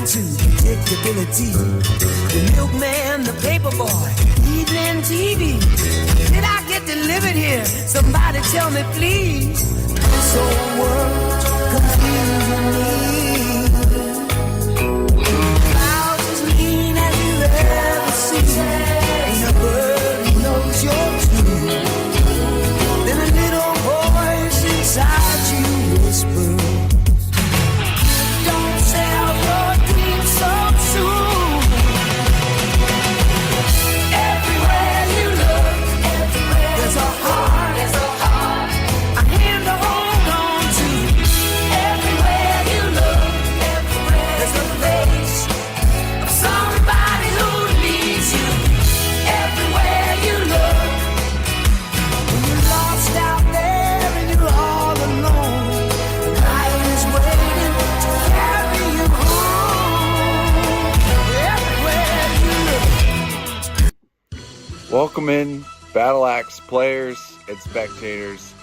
to predictability. The milkman, the paper boy, evening TV. Did I get delivered here? Somebody tell me, please. This whole world confusing me. Clouds as mean as you've ever seen. Ain't a bird who knows you're true. Then a little voice inside you whispers, don't sell your dreams so soon. Everywhere you look, there's a heart, a hand to hold on to. Everywhere you look, there's a face of somebody who needs you. Everywhere you look, when you're lost out there and you're all alone, life is waiting to carry you home. Everywhere you look. Welcome in, Battle Axe players and spectators.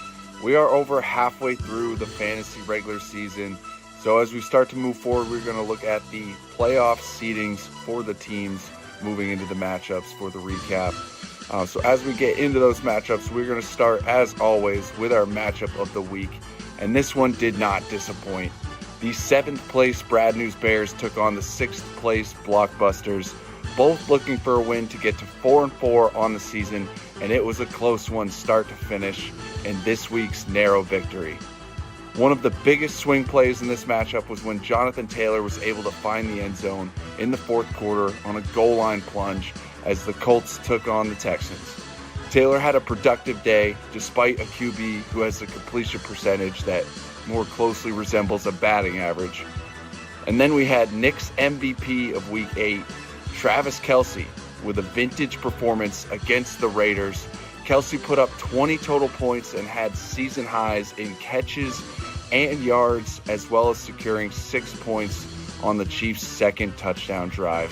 We are over halfway through the fantasy regular season. So as we start to move forward, we're going to look at the playoff seedings for the teams moving into the matchups for the recap. So as we get into those matchups, we're going to start, as always, with our matchup of the week. And this one did not disappoint. The 7th place Brad News Bears took on the 6th place Blockbusters, both looking for a win to get to 4-4 on the season, and it was a close one start to finish in this week's narrow victory. One of the biggest swing plays in this matchup was when Jonathan Taylor was able to find the end zone in the 4th quarter on a goal line plunge as the Colts took on the Texans. Taylor had a productive day despite a QB who has a completion percentage that more closely resembles a batting average. And then we had Nick's MVP of Week 8, Travis Kelce, with a vintage performance against the Raiders. Kelce put up 20 total points and had season highs in catches and yards, as well as securing 6 points on the Chiefs' second touchdown drive.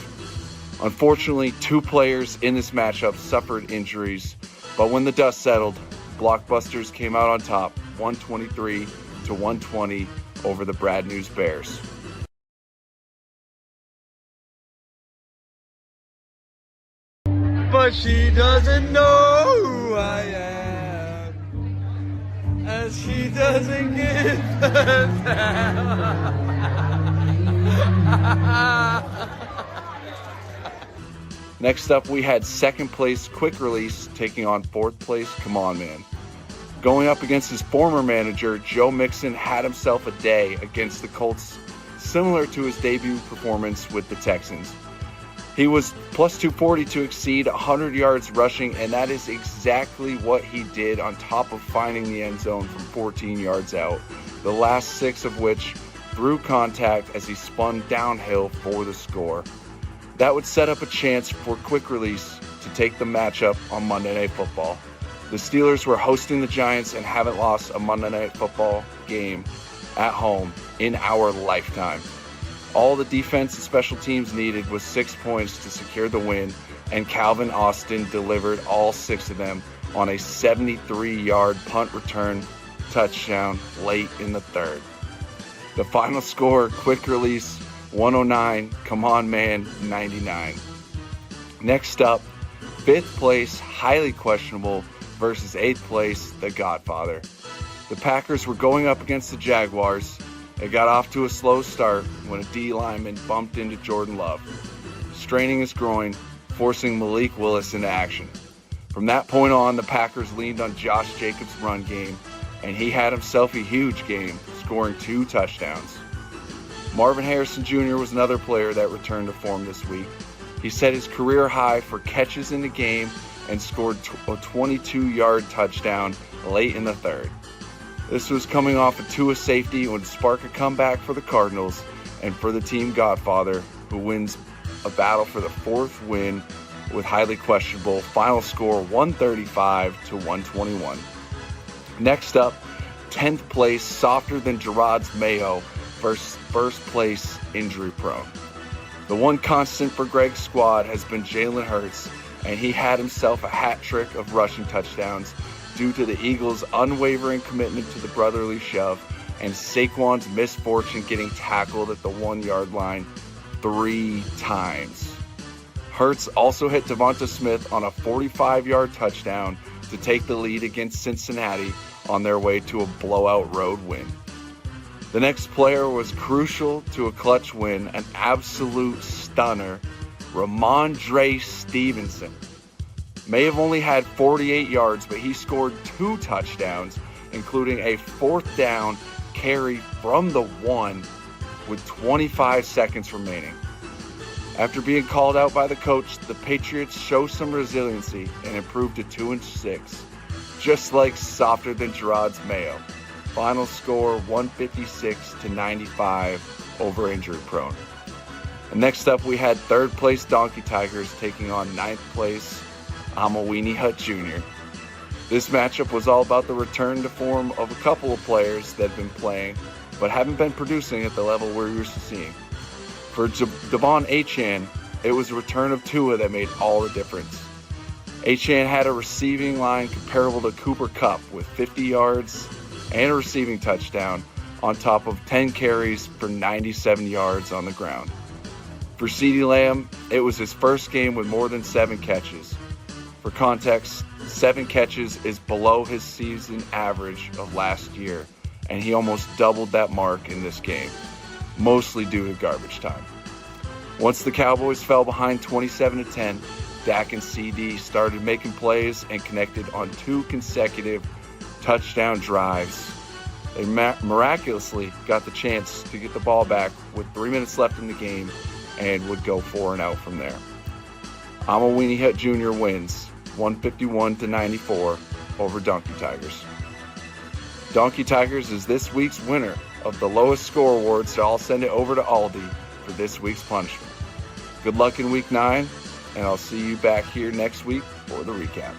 Unfortunately, 2 players in this matchup suffered injuries, but when the dust settled, Blockbusters came out on top, 123-120 over the Brad News Bears. But she doesn't know who I am, and she doesn't give a damn. Next up, we had 2nd place Quick Release taking on 4th place Come On Man. Going up against his former manager, Joe Mixon had himself a day against the Colts, similar to his debut performance with the Texans. He was plus 240 to exceed 100 yards rushing, and that is exactly what he did, on top of finding the end zone from 14 yards out, the last 6 of which through contact as he spun downhill for the score. That would set up a chance for Quick Release to take the matchup on Monday Night Football. The Steelers were hosting the Giants and haven't lost a Monday Night Football game at home in our lifetime. All the defense and special teams needed was 6 points to secure the win, and Calvin Austin delivered all 6 of them on a 73-yard punt return touchdown late in the 3rd. The final score, Quick Release 109, Come On Man 99. Next up, 5th place Highly Questionable versus 8th place The Godfather. The Packers were going up against the Jaguars. It got off to a slow start when a D lineman bumped into Jordan Love, straining his groin, forcing Malik Willis into action. From that point on, the Packers leaned on Josh Jacobs' run game, and he had himself a huge game, scoring 2 touchdowns. Marvin Harrison Jr. was another player that returned to form this week. He set his career high for catches in the game and scored a 22-yard touchdown late in the 3rd. This was coming off a Tua safety and would spark a comeback for the Cardinals and for the team Godfather, who wins a battle for the 4th win with Highly Questionable. Final score 135-121. Next up, 10th place Softer Than Gerard's Mayo versus 1st place Injury Prone. The one constant for Greg's squad has been Jalen Hurts, and he had himself a hat trick of rushing touchdowns due to the Eagles' unwavering commitment to the brotherly shove and Saquon's misfortune getting tackled at the 1-yard line 3 times. Hurts also hit Devonta Smith on a 45-yard touchdown to take the lead against Cincinnati on their way to a blowout road win. The next player was crucial to a clutch win, an absolute stunner, Ramondre Stevenson. May have only had 48 yards, but he scored 2 touchdowns, including a 4th down carry from the 1 with 25 seconds remaining. After being called out by the coach, the Patriots show some resiliency and improved to 2-6, just like softer than Gerard's Mayo. Final score 156-95 over injury prone. And next up, we had 3rd place Donkey Tigers taking on 9th place Weenie Hut Jr. This matchup was all about the return to form of a couple of players that have been playing but haven't been producing at the level we're used to seeing. For Devon Achane, it was the return of Tua that made all the difference. Achane had a receiving line comparable to Cooper Kupp with 50 yards and a receiving touchdown on top of 10 carries for 97 yards on the ground. For CeeDee Lamb, it was his first game with more than 7 catches. For context, 7 catches is below his season average of last year, and he almost doubled that mark in this game, mostly due to garbage time. Once the Cowboys fell behind 27-10, Dak and CD started making plays and connected on 2 consecutive touchdown drives. They miraculously got the chance to get the ball back with 3 minutes left in the game and would go 4-0 from there. Weenie Hut Jr. wins 151-94 over Donkey Tigers. Donkey Tigers is this week's winner of the lowest score award, so I'll send it over to Aldi for this week's punishment. Good luck in week 9, and I'll see you back here next week for the recap.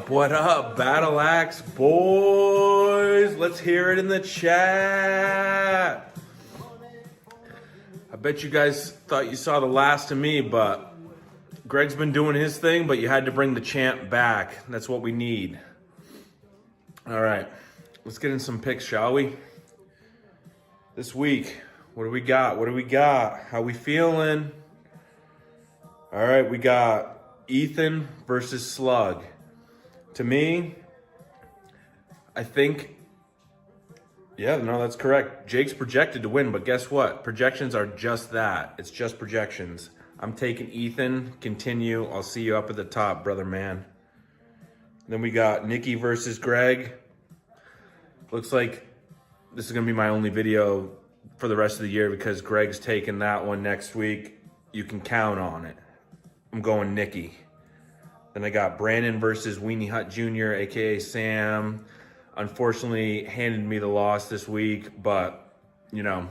What up, Battle Axe boys? Let's hear it in the chat. I bet you guys thought you saw the last of me, but Greg's been doing his thing, but you had to bring the champ back. That's what we need. All right, let's get in some picks, shall we? This week, what do we got? How we feeling? All right, we got Ethan versus Slug. To me, I think, yeah, no, that's correct. Jake's projected to win, but guess what? Projections are just that. It's just projections. I'm taking Ethan. Continue. I'll see you up at the top, brother man. Then we got Nikki versus Greg. Looks like this is going to be my only video for the rest of the year because Greg's taking that one next week. You can count on it. I'm going Nikki. Then I got Brandon versus Weenie Hut Jr., a.k.a. Sam. Unfortunately, handed me the loss this week, but, you know,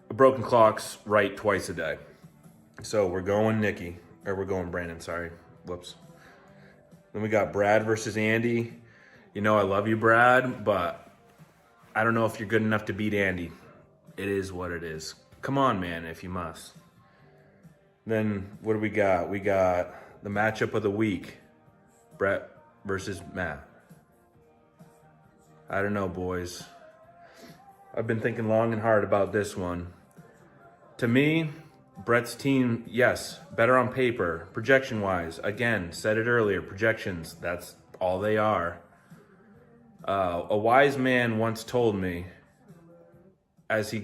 a broken clock's right twice a day. So we're going Nikki, or we're going Brandon, sorry. Whoops. Then we got Brad versus Andy. You know I love you, Brad, but I don't know if you're good enough to beat Andy. It is what it is. Come on, man, if you must. Then what do we got? We got the matchup of the week, Brett versus Matt. I don't know, boys. I've been thinking long and hard about this one. To me, Brett's team, yes, better on paper, projection-wise. Again, said it earlier, projections, that's all they are. A wise man once told me, as he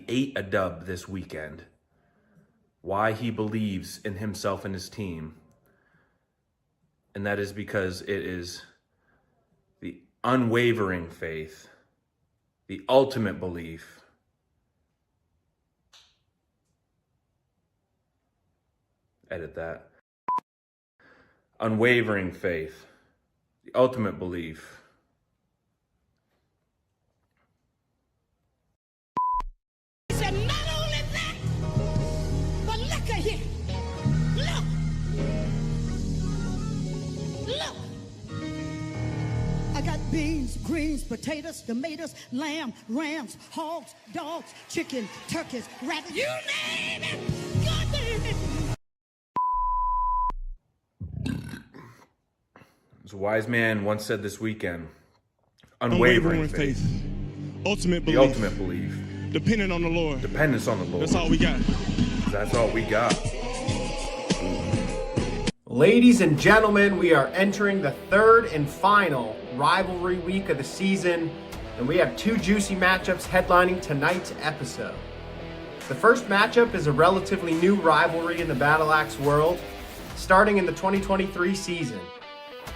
ate a dub this weekend, why he believes in himself and his team. And that is because it is the unwavering faith, the ultimate belief. Edit that. Unwavering faith, the ultimate belief. He said, not only that, but look at here. Look. I got beans, greens, potatoes, tomatoes, lamb, rams, hogs, dogs, chicken, turkeys, rabbits. You name it. God damn it. As a wise man once said this weekend, unwavering faith, ultimate the belief, ultimate belief, dependent on the Lord. dependence on the Lord. That's all we got. That's all we got. Ladies and gentlemen, we are entering the third and final rivalry week of the season, and we have two juicy matchups headlining tonight's episode. The first matchup is a relatively new rivalry in the Battle Axe world, starting in the 2023 season.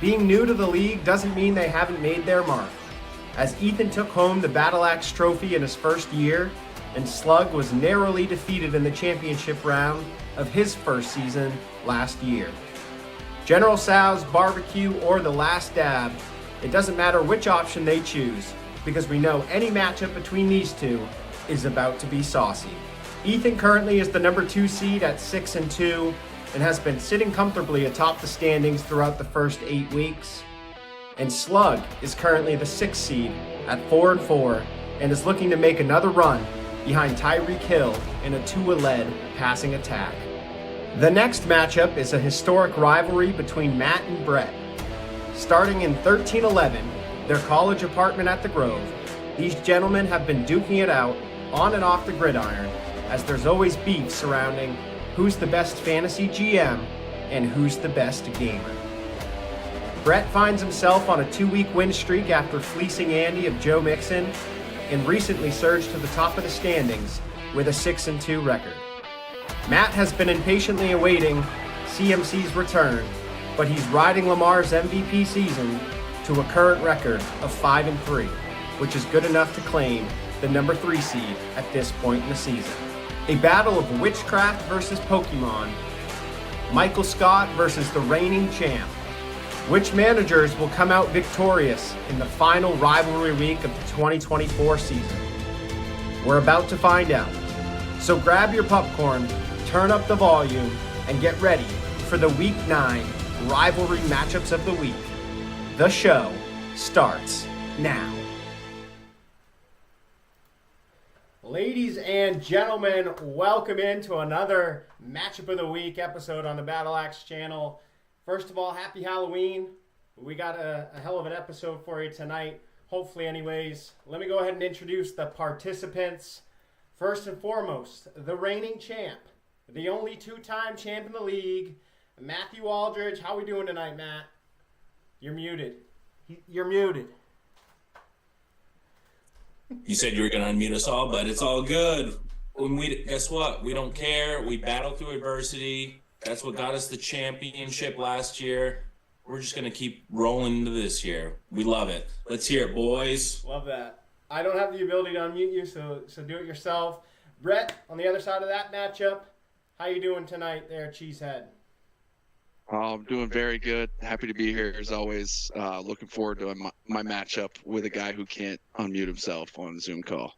Being new to the league doesn't mean they haven't made their mark, as Ethan took home the Battle Axe trophy in his first year, and Slug was narrowly defeated in the championship round of his first season last year. General Tso's, barbecue, or the last dab, it doesn't matter which option they choose, because we know any matchup between these two is about to be saucy. Ethan currently is the number 2 seed at 6-2, and has been sitting comfortably atop the standings throughout the first 8 weeks. And Slug is currently the 6th seed at 4-4, and is looking to make another run behind Tyreek Hill in a Tua-led passing attack. The next matchup is a historic rivalry between Matt and Brett. Starting in 13-11, their college apartment at the Grove, these gentlemen have been duking it out on and off the gridiron, as there's always beef surrounding who's the best fantasy GM and who's the best gamer. Brett finds himself on a 2-week win streak after fleecing Andy of Joe Mixon, and recently surged to the top of the standings with a 6-2 record. Matt has been impatiently awaiting CMC's return, but he's riding Lamar's MVP season to a current record of 5-3, which is good enough to claim the number 3 seed at this point in the season. A battle of witchcraft versus Pokemon. Michael Scott versus the reigning champ. Which managers will come out victorious in the final rivalry week of the 2024 season? We're about to find out. So grab your popcorn, turn up the volume, and get ready for the Week 9 rivalry matchups of the week. The show starts now. Ladies and gentlemen, welcome into another Matchup of the Week episode on the Battle Axe channel. First of all, happy Halloween. We got a hell of an episode for you tonight, hopefully anyways. Let me go ahead and introduce the participants. First and foremost, the reigning champ, the only 2-time champ in the league, Matthew Aldridge. How we doing tonight, Matt? You're muted. You're muted. You said you were going to unmute us all, but it's all good. Guess what? We don't care. We battle through adversity. That's what got us the championship last year. We're just going to keep rolling into this year. We love it. Let's hear it, boys. Love that. I don't have the ability to unmute you, so do it yourself. Brett, on the other side of that matchup, how you doing tonight there, Cheesehead? I'm doing very good. Happy to be here as always. Looking forward to my matchup with a guy who can't unmute himself on the Zoom call.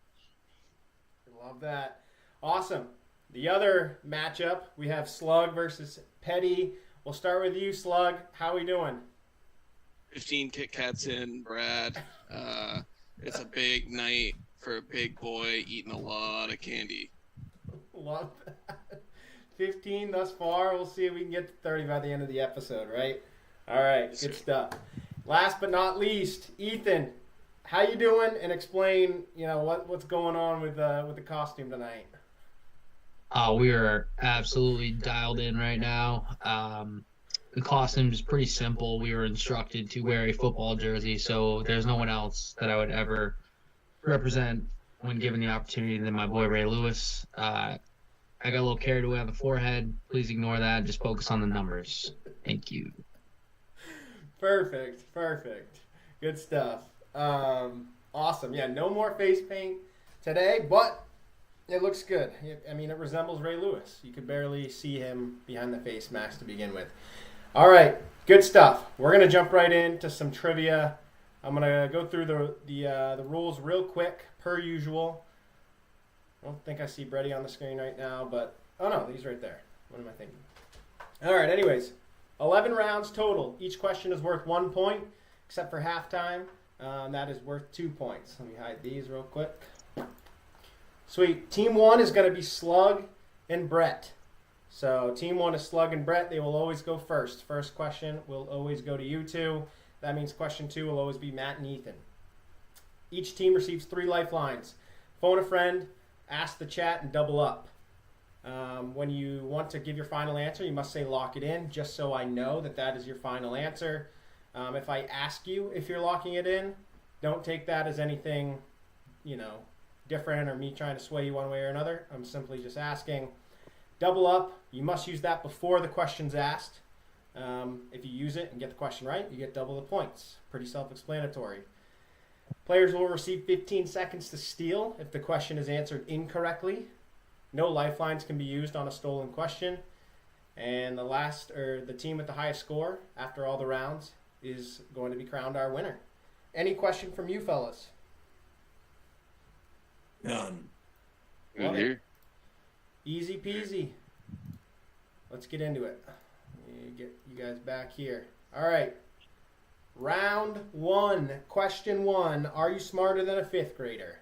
Love that. Awesome. The other matchup, we have Slug versus Petty. We'll start with you, Slug. How we doing? 15 Kit Kats in, Brad. It's a big night for a big boy eating a lot of candy. Love that. 15 thus far. We'll see if we can get to 30 by the end of the episode, right? All right, good stuff. Last but not least, Ethan, how you doing? And explain, what's going on with the costume tonight. We are absolutely dialed in right now. The costume is pretty simple. We were instructed to wear a football jersey, so there's no one else that I would ever represent when given the opportunity than my boy Ray Lewis. I got a little carried away on the forehead. Please ignore that. Just focus on the numbers. Thank you. Perfect. Good stuff. Awesome. Yeah, no more face paint today, but it looks good. I mean, it resembles Ray Lewis. You could barely see him behind the face mask to begin with. All right, good stuff. We're gonna jump right into some trivia. I'm gonna go through the rules real quick, per usual. I don't think I see Brady on the screen right now, but oh no, he's right there. What am I thinking? All right. Anyways, 11 rounds total. Each question is worth 1 point, except for halftime. That is worth 2 points. Let me hide these real quick. Sweet. Team 1 is going to be Slug and Brett. So Team 1 is Slug and Brett. They will always go first. First question will always go to you two. That means question 2 will always be Matt and Ethan. Each team receives 3 lifelines. Phone a friend, ask the chat, and double up. When you want to give your final answer, you must say lock it in, just so I know that is your final answer. If I ask you if you're locking it in, don't take that as anything, different or me trying to sway you one way or another. I'm simply just asking. Double up, you must use that before the question's asked. If you use it and get the question right, you get double the points. Pretty self-explanatory. Players will receive 15 seconds to steal if the question is answered incorrectly. No lifelines can be used on a stolen question. And the team with the highest score after all the rounds is going to be crowned our winner. Any question from you fellas? None. Love it. Easy peasy. Let's get into it. Let me get you guys back here. All right. Round 1, question 1. Are you smarter than a 5th grader?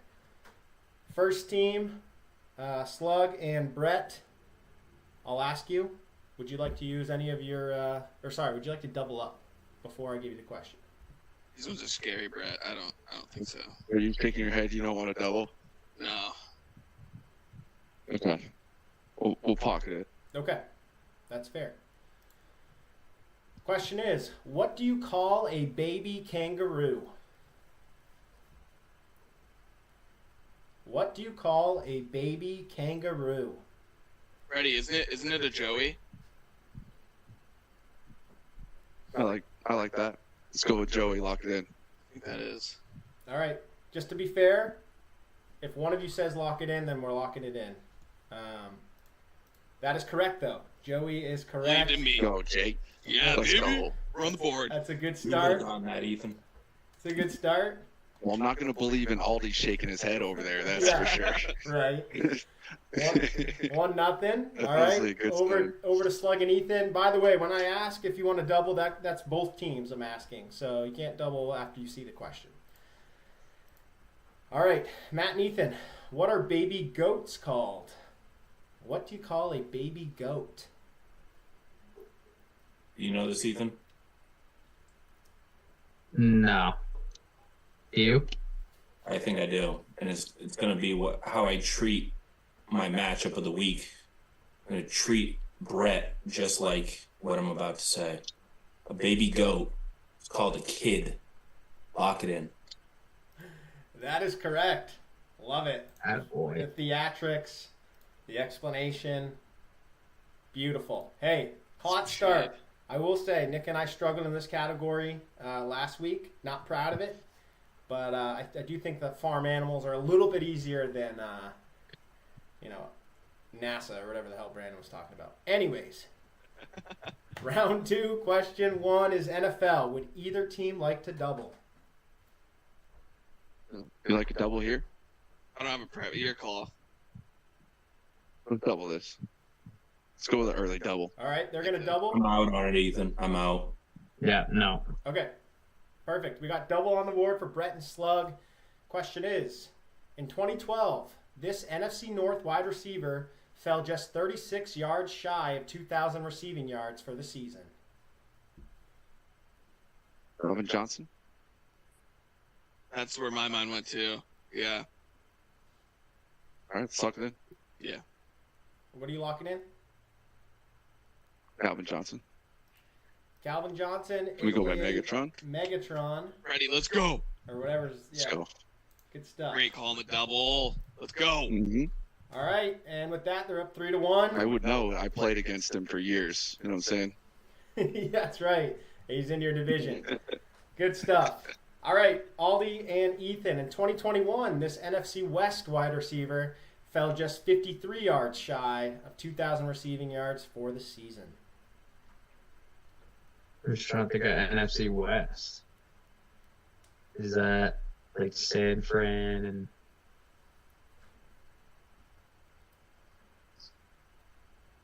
First team, Slug and Brett. I'll ask you, would you like to use any of your, would you like to double up before I give you the question? These ones are scary, Brett. I don't think so. Are you shaking your head? You don't want to double? No. Okay. We'll pocket it. Okay. That's fair. Question is, what do you call a baby kangaroo? What do you call a baby kangaroo? Ready? Isn't it a Joey? I like that. Let's go with Joey. Lock it in. I think that is. All right. Just to be fair, if one of you says lock it in, then we're locking it in. That is correct, though. Joey is correct. Believe in me. Go, Jake. Yeah, Let's baby. go. We're on the board. That's a good You start. worked on that, Ethan. It's a good start. Well, I'm not going to believe in Aldi shaking his head over there. That's Yeah. for sure. Right. 1-0. All That's right. a good Over to Slug and Ethan. By the way, when I ask if you want to double, that's both teams I'm asking. So you can't double after you see the question. All right, Matt and Ethan, what are baby goats called? What do you call a baby goat? You know this, Ethan? No. You? I think I do, and it's going to be how I treat my matchup of the week. I'm going to treat Brett just like what I'm about to say. A baby goat is called a kid. Lock it in. That is correct. Love it. Attaboy. The theatrics, the explanation, beautiful. Hey, hot start. I will say, Nick and I struggled in this category last week. Not proud of it, but I do think that farm animals are a little bit easier than, NASA or whatever the hell Brandon was talking about. Anyways, round 2, question 1 is NFL. Would either team like to double? You like a double here? I don't have a prep. Your call. Let's double this. Let's go with an early double. All right, they're going to double. I'm out on it, Ethan. I'm out. Yeah, no. Okay, perfect. We got double on the board for Brett and Slug. Question is, in 2012, this NFC North wide receiver fell just 36 yards shy of 2,000 receiving yards for the season. Calvin Johnson. That's where my mind went to. Yeah. All right, suck it in. Yeah. What are you locking in? Calvin Johnson. Calvin Johnson. Can we go by aka Megatron? Megatron, Ready? Let's go. or whatever. Let's Yeah, go. good stuff. Great call on the double. Let's go. Mm-hmm. All right, and with that, they're up 3-1. I would know. I played against him for years. You know what I'm saying? That's right. He's in your division. Good stuff. All right, Aldi and Ethan. In 2021, this NFC West wide receiver fell just 53 yards shy of 2,000 receiving yards for the season. I'm just trying to think of NFC West. Is that like San Fran and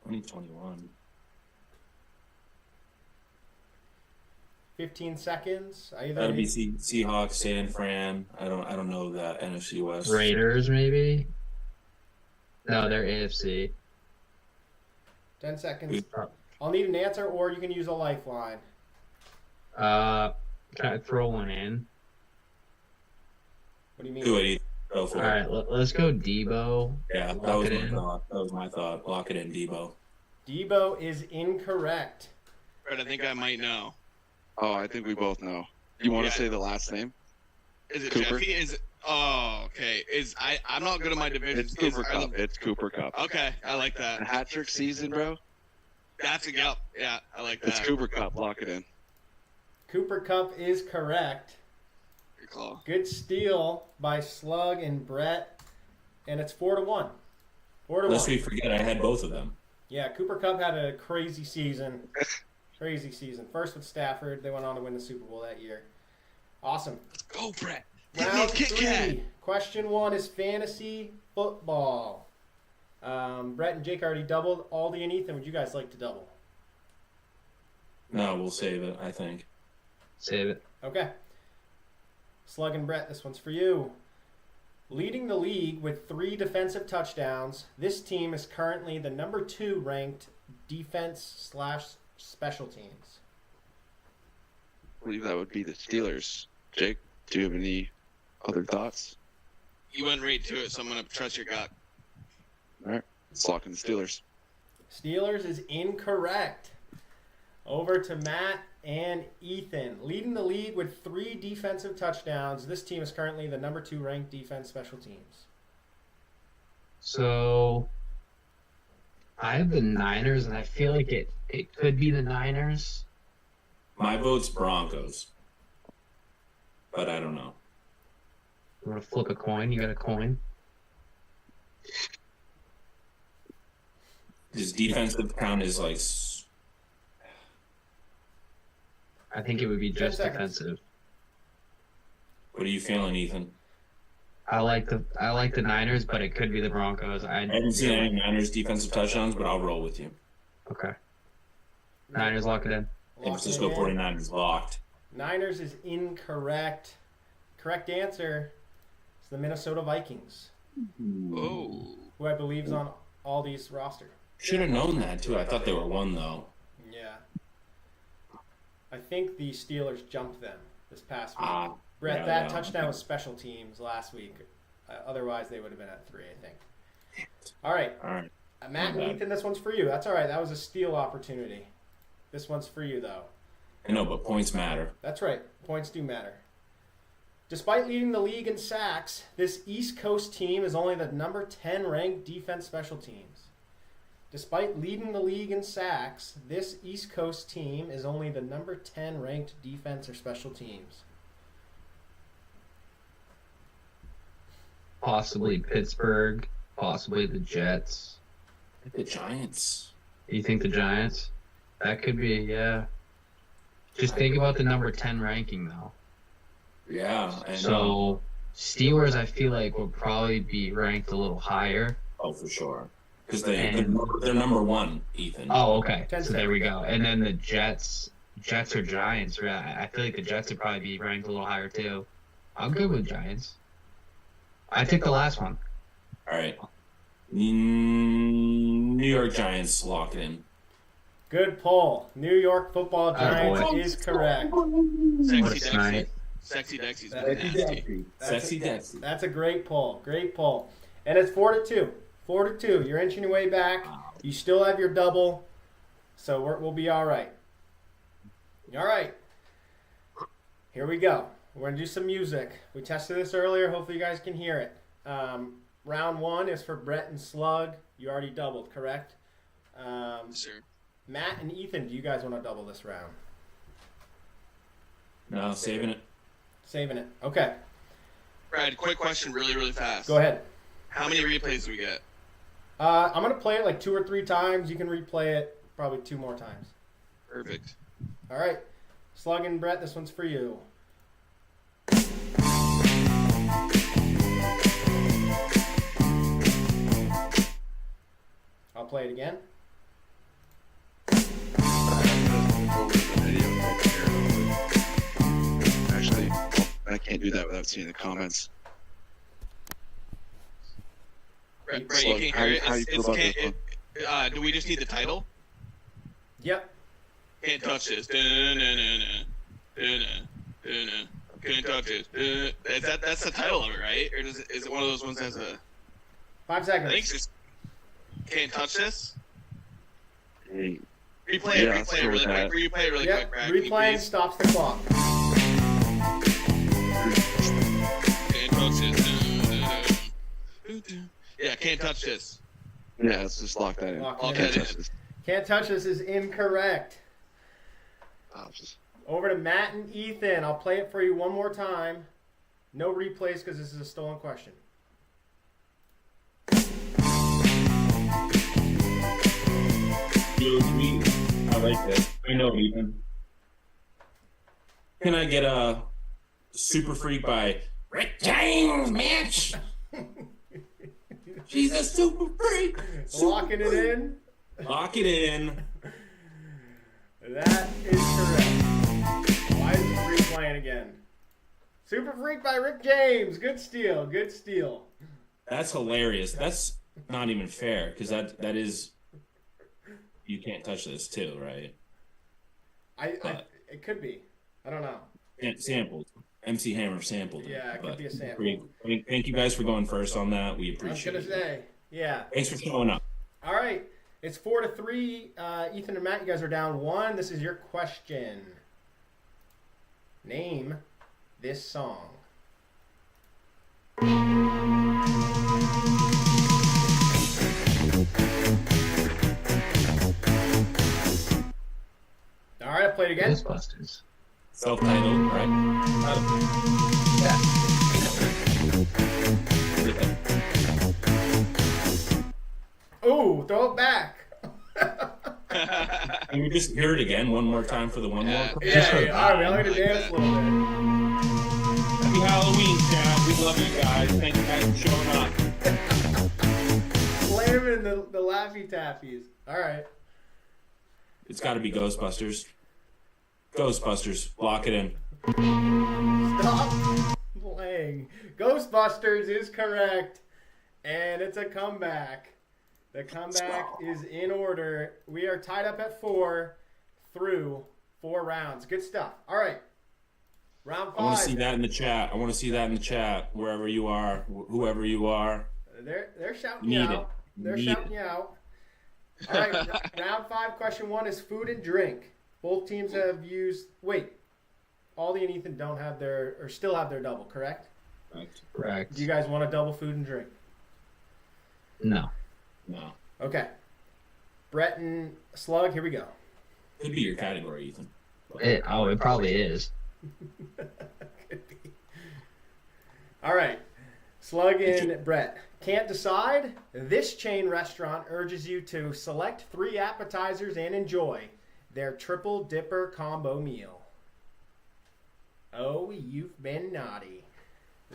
2021. 15 seconds. Either That'd be Seahawks, San Fran. I don't know that NFC West. Raiders maybe? No, they're AFC. 10 seconds. I'll need an answer, or you can use a lifeline. Can I throw one in? What do you mean? Do it. Go for All it. right, let's go Debo. Yeah, that Lock was it my in. thought. That was my thought. Lock it in, Debo. Debo is incorrect. Brett, I think I might know. Oh, I think we both know. You want to Yeah. say the last name? Is it Cooper? Jeffy? Okay. I'm not good at my division. It's Cooper Cup. It's Cooper Cup. Okay, I like that. Hat trick season, bro. That's a yep. Yeah, I like It's that. Cooper Cup. Lock it in. Cooper Kupp is correct. Good call. Good steal by Slug and Brett, and it's 4-1. 4-1. Lest we forget, I had both of them. Yeah, Cooper Kupp had a crazy season. Crazy season. First with Stafford. They went on to win the Super Bowl that year. Awesome. Let's go, Brett. Hit me a Round Kit Kat. 3. Question 1 is fantasy football. Brett and Jake already doubled. Aldi and Ethan, would you guys like to double? No, we'll save it, I think. Save it. Okay. Slug and Brett, this one's for you. Leading the league with 3 defensive touchdowns, this team is currently the number 2 ranked defense/special teams. I believe that would be the Steelers. Jake, do you have any other thoughts? You went right to it, so I'm gonna trust your gut. All right, let's lock in the Steelers. Steelers is incorrect. Over to Matt and Ethan. Leading the league with 3 defensive touchdowns, this team is currently the number 2 ranked defense special teams. So I have the Niners, and I feel like it could be the Niners. My vote's Broncos. But I don't know. You want to flip a coin? You got a coin? Does defensive count as like... I think it would be 10 just seconds. defensive. What are you feeling, Ethan? I like the Niners, but it could be the Broncos. I haven't seen any Niners defensive touchdowns, but I'll roll with you. Okay. Niners, lock it in. San Francisco Locking it in. 49ers locked. Niners is incorrect. Correct answer is the Minnesota Vikings, Oh. who I believe is on Aldi's roster. Should have known that, too. I thought they were 1, though. Yeah. I think the Steelers jumped them this past week. Ah. Brett, yeah, that yeah. touchdown was special teams last week. Otherwise, they would have been at 3, I think. All right. All right. Matt and My bad. Ethan, this one's for you. That's all right. That was a steal opportunity. This one's for you, though. I know, but points matter. That's right. Points do matter. Despite leading the league in sacks, this East Coast team is only the number 10 ranked defense special teams. Despite leading the league in sacks, this East Coast team is only the number 10 ranked defense or special teams. Possibly Pittsburgh. Possibly the Jets. The Giants. You think the Giants? That could be, yeah. Just think about the number 10 ranking, though. Yeah. And, So, Steelers, I feel like, will probably be ranked a little higher. oh, for sure. Because And- they're number 1, Ethan. Oh, okay. 10 So there we go. And then the Jets or Giants, right? I feel like the Jets would probably be ranked a little higher, too. I'm good with Giants. I take the last one. All right. New York Giants locked in. Good poll. New York Football Giants boy. is correct. Sexy What a Dexy. snipe. Sexy Dexy's That- been nasty. Sexy Dexy. That's a great poll. Great poll. And it's 4-2. 4-2. You're inching your way back. You still have your double, so we'll be all right. All right. Here we go. We're going to do some music. We tested this earlier. Hopefully you guys can hear it. Round 1 is for Brett and Slug. You already doubled, correct? Sure. Matt and Ethan, do you guys want to double this round? No, saving it. Saving it. Okay. Brad, quick question, really, really fast. Go ahead. How many replays do we get? I'm going to play it like 2 or 3 times. You can replay it probably 2 more times. Perfect. All right. Slug and Brett, this one's for you. I'll play it again. Actually, I can't do that without seeing the comments. Brett, you Slug, can't how hear you feel about this one? do we just need the title? Yep. Can't touch this. Dun-dun-dun-dun. Dun-dun. Dun-dun. Can't touch this. That's the title of it, right? Or is it one of those ones that has a... 5 I seconds. think it's just... Can't touch this? Hey, Replay Yeah, it, let's replay it go really with quick. that. Replay it really Yep. quick, Brad. Can you Replaying please? stops the clock. Can't touch this. Dun-dun. Yeah, can't touch this. yeah, let's just lock that in. Lock Lock it Can't in. touch this. Can't touch this is incorrect. Oh, just- Over to Matt and Ethan. I'll play it for you one more time. No replays because this is a stolen question. I like that. I know, Ethan. Can I get a Super Freak by Rick James, Mitch? She's a super freak. Locking it in. Lock it in. That is correct. Why is it replaying again? Super Freak by Rick James. Good steal. Good steal. That's hilarious. That's not even fair because that is. You can't touch this too, right? It could be. I don't know. Sampled. MC Hammer sampled it. Yeah, it could but be a sample. Thank you guys for going first on that. We I was appreciate gonna it. say, yeah. Thanks for showing up. All right, it's 4-3. Ethan and Matt, you guys are down 1. This is your question. Name this song. All right, I'll play it again. Ghostbusters. Self-titled, right? Ooh, throw it back. Can we just hear it again one more time for the one more? Yeah, all right, we're going to dance a little bit. Happy Halloween, Chad. We love you guys. Thank you guys for showing up. Slamming the Laffy Taffies. All right. It's got to be Ghostbusters. Ghostbusters. Lock it in. Stop playing. Ghostbusters is correct. And it's a comeback. The comeback is in order. We are tied up at 4 through 4 rounds. Good stuff. All right. Round 5. I want to see that in the chat. I want to see that in the chat. Wherever you are, whoever you are. They're shouting Need you it. out. They're Need shouting it. you out. All right. Round 5, question 1 is food and drink. Both teams have used. Wait. Aldi and Ethan don't have their, or still have their double, correct? Correct. Do you guys want a double food and drink? No. No. Okay. Brett and Slug, here we go. Could be your category, Ethan. It probably is. Could be. All right. Slug and Brett. Can't decide? This chain restaurant urges you to select 3 appetizers and enjoy their triple dipper combo meal. Oh, you've been naughty.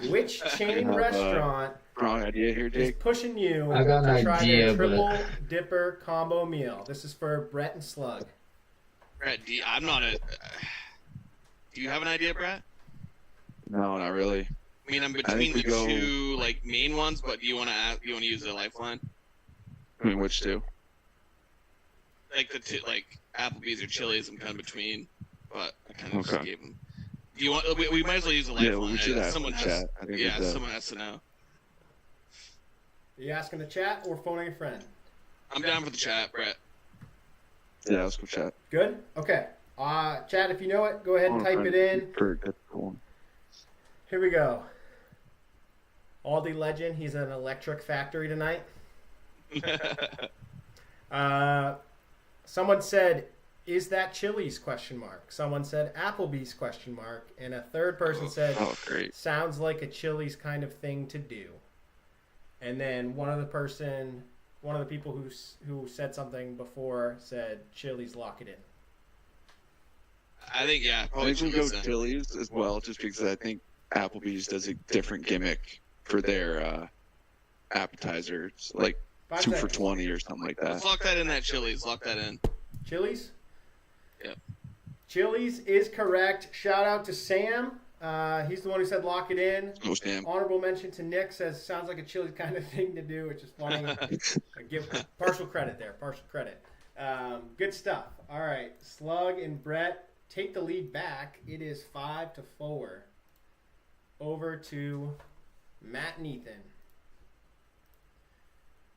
Which chain have, restaurant Wrong idea here, is Jake. pushing you I got to an try idea, their triple but- dipper combo meal? This is for Brett and Slug. Brett, I'm not a... Do you have an idea, Brett? No, not really. I mean, I'm think between we the go- 2 like main ones, but do you want to use a lifeline? I mean, which two? like like Applebee's or Chili's. I'm kind of between, but I kind of just Okay. gave them. Do you want? We might as well use a Yeah, lifeline. we should ask Someone the has, chat. I think yeah, it's, someone has to know. Are you asking the chat or phoning a friend? I'm down for the chat, Brett. Yeah, let's go chat. Good? Okay. Chat, if you know it, go ahead and type it in. For a good one. Here we go. Aldi legend, he's an electric factory tonight. Someone said, "Is that Chili's?" question mark. Someone said Applebee's question mark, and a third person said, Oh, great. "Sounds like a Chili's kind of thing to do." And then one of the people who said something before said, "Chili's, lock it in." I think I probably think we'll go then. Chili's as well, just because I think Applebee's does a different gimmick for their appetizers, like 5 2 for seconds. 20 or something like that. Let's lock that in. That Chili's. Lock that in. Chili's? Yep. Chili's is correct. Shout out to Sam. He's the one who said lock it in. Oh, Sam. Honorable mention to Nick says sounds like a Chili's kind of thing to do, which is funny. I give partial credit there. Partial credit. Good stuff. All right. Slug and Brett take the lead back. It is 5-4. Over to Matt and Ethan.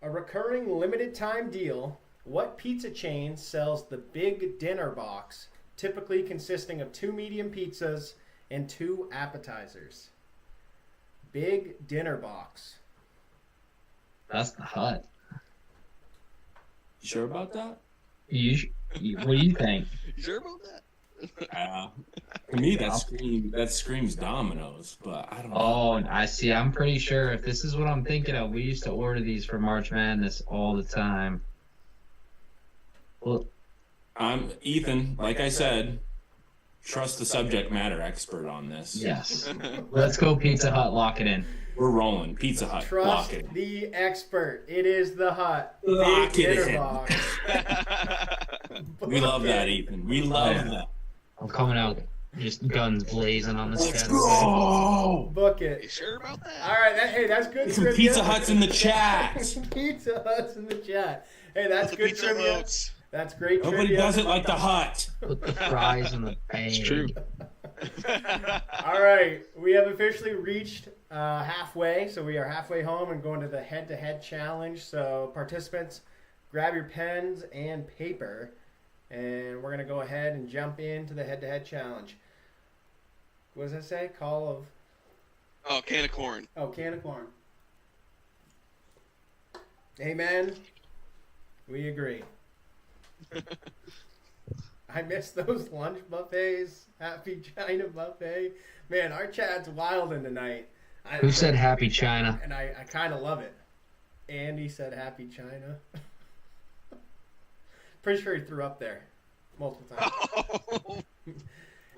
A recurring limited time deal. What pizza chain sells the big dinner box, typically consisting of 2 medium pizzas and 2 appetizers? Big dinner box. That's the Hut. You sure about that? What do you think? You sure about that? For me, that screams Domino's, but I don't know. Oh, I see. I'm pretty sure if this is what I'm thinking of, we used to order these for March Madness all the time. Well, I'm Ethan. Like I said, trust the subject matter expert on this. yes. Let's go Pizza Hut. Lock it in. We're rolling. Pizza Hut. Trust Lock it. the expert. It is the Hut. Lock Big it dinner in. box. We love that, Ethan. We love that. I'm coming out just guns blazing on the Let's schedule. go. Book You it. sure about that? All right. Hey, that's good Get some trivia. Pizza Huts in the chat. Pizza Huts in the chat. Hey, that's good Pizza trivia. votes. That's great Nobody trivia. does it like the Hut. Put the fries in the bag. It's true. All right, we have officially reached halfway, so we are halfway home and going to the head-to-head challenge. So participants, grab your pens and paper, and we're gonna go ahead and jump into the head-to-head challenge. What does that say? Call of Can of corn. can of corn. Amen. We agree. I miss those lunch buffets. Happy China buffet. Man, our chat's wilding tonight. Who said Happy China? And I kind of love it. Andy said Happy China. Pretty sure he threw up there multiple times.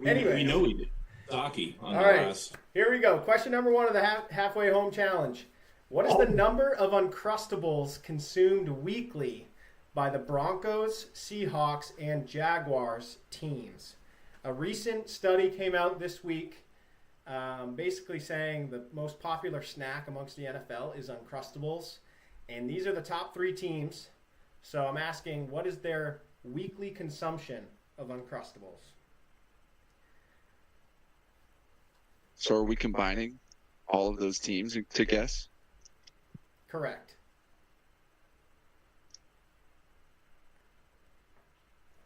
Anyway. We know we did. Saki on All the right, last. here we go. Question number 1 of the halfway home challenge. What is the number of Uncrustables consumed weekly by the Broncos, Seahawks, and Jaguars teams? A recent study came out this week basically saying the most popular snack amongst the NFL is Uncrustables. And these are the top 3 teams. So I'm asking, what is their weekly consumption of Uncrustables? So are we combining all of those teams to guess? Correct.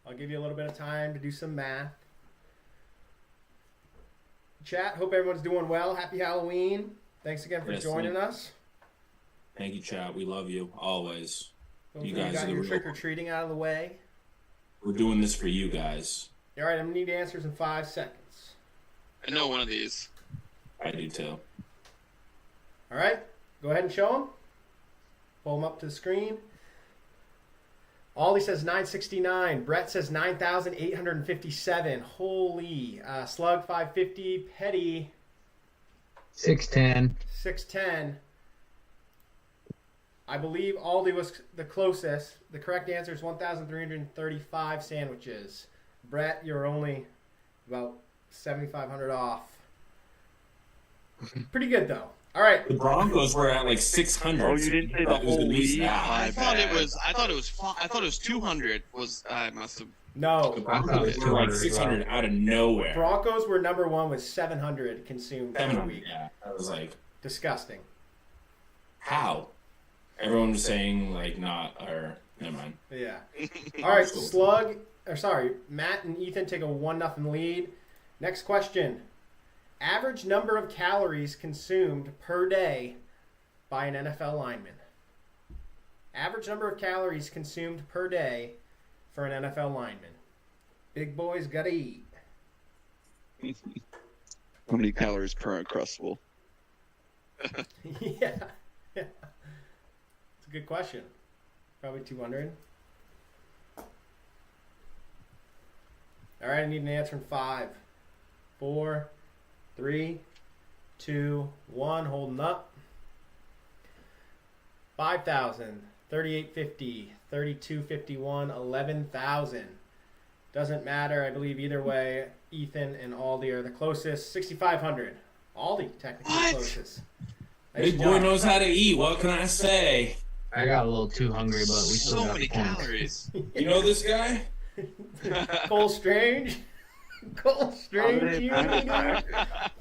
I'll give you a little bit of time to do some math. Chat, hope everyone's doing well. Happy Halloween. Thanks again for Yes, joining us. Thank you, chat. We love you always. Hopefully You you guys got are the your real- trick-or-treating out of the way. We're doing this for you guys. All right, I'm going to need answers in 5 seconds. I know one of these. I do too. All right, go ahead and show them. Pull them up to the screen. Ollie says 969. Brett says 9,857. Holy. Slug 550. Petty 610. 610. I believe Aldi was the closest. The correct answer is 1,335 sandwiches. Brett, you're only about 7,500 off. Pretty good, though. All right. The Broncos were at like 600. Oh, you didn't say the That was at whole least league? that. I thought it was 200. I must have. The No. Broncos were like 600 out of nowhere. Broncos were number one with 700 consumed per 700, week. yeah. I was like, Disgusting. how? Everyone was saying like not, or never mind. Yeah. All right, Matt and Ethan take a 1-0 lead. Next question. Average number of calories consumed per day by an NFL lineman. Average number of calories consumed per day for an NFL lineman. Big boys gotta eat. How many calories per Uncrustable? Yeah. It's a good question. Probably 200. All right, I need an answer in 5, 4, 3, 2, 1. Holding up. 5,000, 3850, 3251, 11,000. Doesn't matter. I believe either way, Ethan and Aldi are the closest. 6,500. Aldi technically the closest. Nice Big boy job. knows how to eat. What can I say? I got a little too hungry, but we still So got many the points. calories. You know this guy? Cole Strange. Cole Strange. You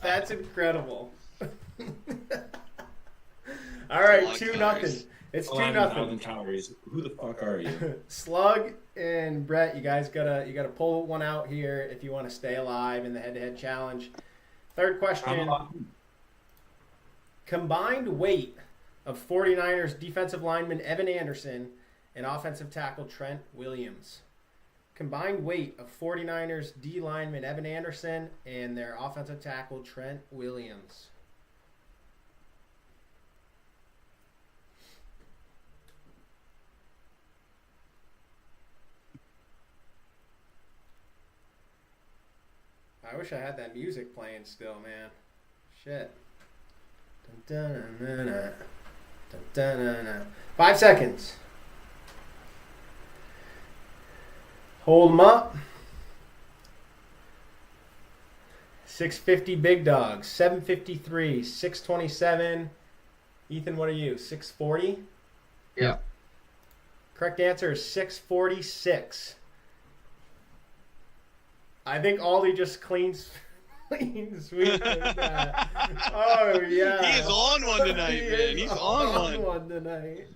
That's incredible. All right, 2-0. It's 2-0. calories. Who the fuck are you? Slug and Brett, you guys gotta pull one out here if you want to stay alive in the head-to-head challenge. Third question. Combined weight of 49ers defensive lineman Evan Anderson and offensive tackle Trent Williams. Combined weight of 49ers D lineman Evan Anderson and their offensive tackle Trent Williams. I wish I had that music playing still, man. Shit. Dun, dun, dun, dun, dun. Dun, dun, dun, dun. 5 seconds. Hold them up. 650 big dogs. 753. 627. Ethan, what are you? 640? Yeah. Correct answer is 646. I think Aldi just clean sweep with that. Oh, yeah. He is on one tonight, man. He's on one tonight.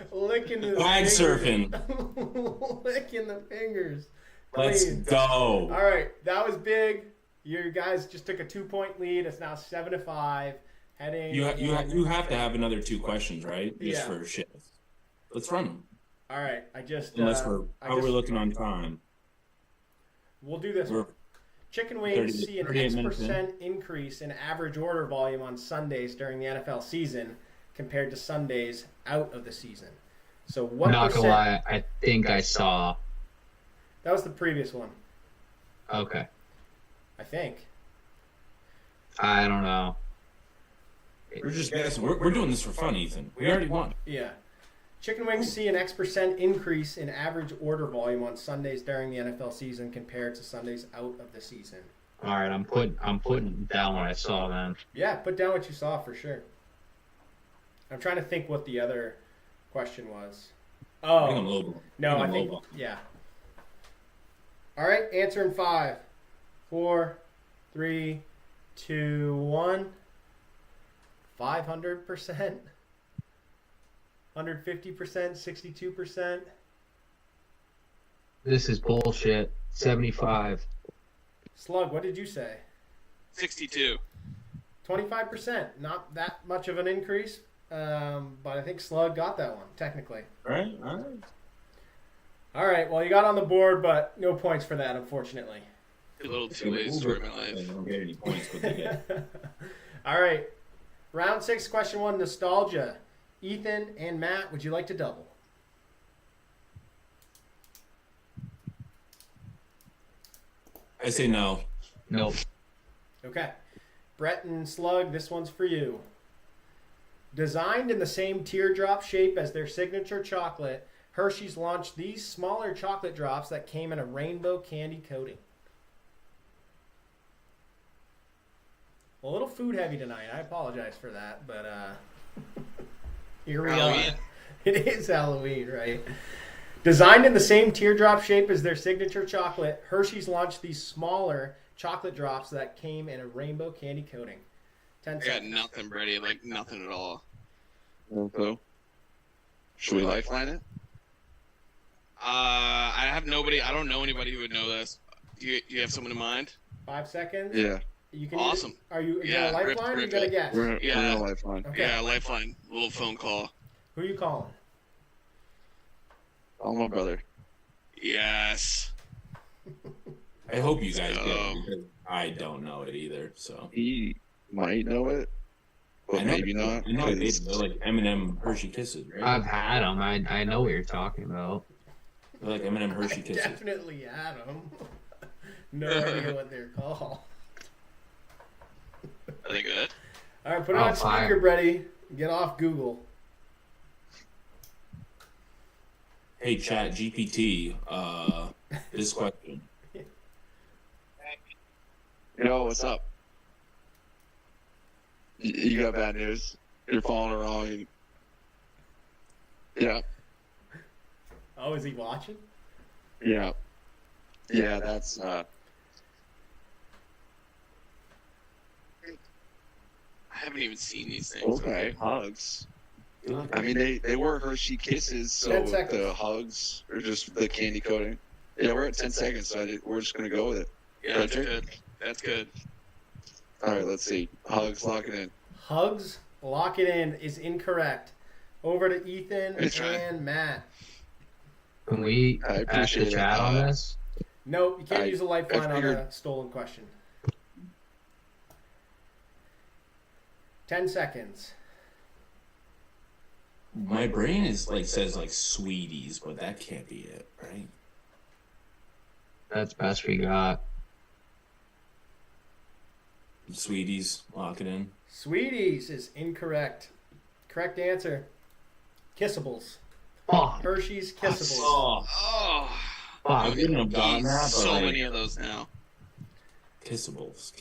Licking his Flag fingers. surfing. Licking the fingers. Let's Clean. go. All right, that was big. You guys just took a 2-point lead. It's now 7-5. Heading. You have to have another 2 questions, right? Just for shit. Let's run them. All right, I just. Unless we're looking on time. We'll do this. We're Chicken wings 30 see an 38 minutes X% increase in average order volume on Sundays during the NFL season compared to Sundays out of the season. So what Not percent? gonna lie, I think I saw. That was the previous one, Okay. I think. I don't know. We're just guessing. We're doing this for fun, Ethan. We already won. Yeah. Chicken wings see an X% increase in average order volume on Sundays during the NFL season compared to Sundays out of the season. All right, I'm putting down what I saw then. Yeah, put down what you saw for sure. I'm trying to think what the other question was. Bring 'em Oh, low. no, Bring I 'em think, low. yeah. All right, answer in 5, 4, 3, 2, 1. 500%. 150%, 62%. This is bullshit. 75. Slug, what did you say? 62. 25%. Not that much of an increase, but I think Slug got that one, technically. All right. All right, well, you got on the board, but no points for that, unfortunately. A little two-way story of my I life. don't get any points, but they get. All right, round 6, question 1, nostalgia. Ethan and Matt, would you like to double? I say no. Nope. Okay. Brett and Slug, this one's for you. Designed in the same teardrop shape as their signature chocolate, Hershey's launched these smaller chocolate drops that came in a rainbow candy coating. A little food heavy tonight. I apologize for that, but here we Halloween. are. It is Halloween, right? Designed in the same teardrop shape as their signature chocolate, Hershey's launched these smaller chocolate drops that came in a rainbow candy coating. 10 I got seconds. nothing, Brady. Like nothing at all. So, should we lifeline it? I have nobody. I don't know anybody who would know this. Do you have someone in mind? 5 seconds. Yeah. You can Awesome. Are you Yeah, gonna lifeline? Or you rip gonna it. guess? We're Yeah. gonna lifeline. Okay. Yeah, lifeline. Little phone call. Who are you calling? Oh, my brother. Yes. I hope you guys get Oh. it because I don't know it either. So He might know it, but maybe not. I know they they're like M&M Hershey Kisses, right? I've had them. I know what you're talking about. They're like M&M Hershey I Kisses. definitely had them. No idea what they're called. Are they good? All right, put it Oh, on fire. speaker, Brady. Get off Google. Hey, Chat GPT, this question. Yo, what's up? You got bad news. You're following wrong. Yeah, Oh, is he watching? yeah, yeah. That's I haven't even seen these things. okay. Hugs. I mean, they were Hershey Kisses, so 10 seconds. the hugs are just the candy coating. Yeah, we're at 10 seconds, so we're just gonna go with it. Yeah, that's Roger? good. That's good. All right, let's see. Hugs, lock it in. Hugs, lock it in is incorrect. Over to Ethan Nice try. and Matt. Can we I ask the appreciate it. chat on this? Nope, you can't I- use a lifeline I on figured- a stolen question. 10 seconds. My brain is like says like sweeties, but that can't be it, right? That's best we got. Sweeties, lock it in. Sweeties is incorrect. Correct answer. Kissables. Oh, Hershey's Kissables. Oh, Oh, I fuck. wouldn't have gotten that, but so like, many of those now. Kissables.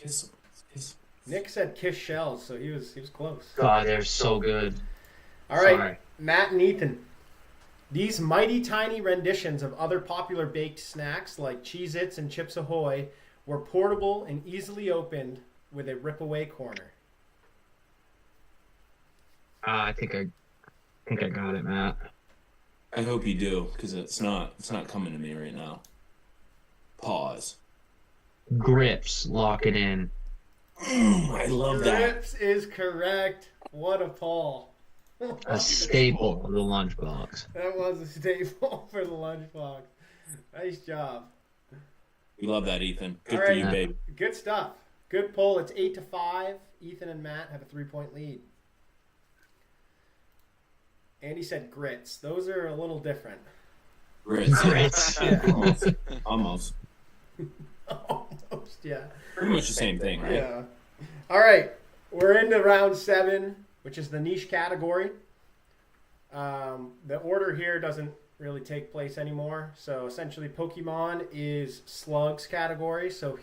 Nick said kiss shells, so he was close. God, they're so good. All right, Sorry. Matt and Ethan. These mighty tiny renditions of other popular baked snacks like Cheez-Its and Chips Ahoy were portable and easily opened with a rip-away corner. I think I got it, Matt. I hope you do, because it's not coming to me right now. Pause. Grips, lock it in. I love that. Grips is correct. What a Paul. A staple of the lunchbox. That was a staple for the lunchbox. Nice job. We love that, Ethan. Good All for right. you, babe. Good stuff. Good poll. It's 8-5. Ethan and Matt have a 3-point lead. Andy said grits. Those are a little different. Grits. Grits. Almost. Almost, yeah. Pretty much the same thing, right? Yeah. All right. We're into round 7, which is the niche category. The order here doesn't really take place anymore. So essentially, Pokemon is Slug's category. So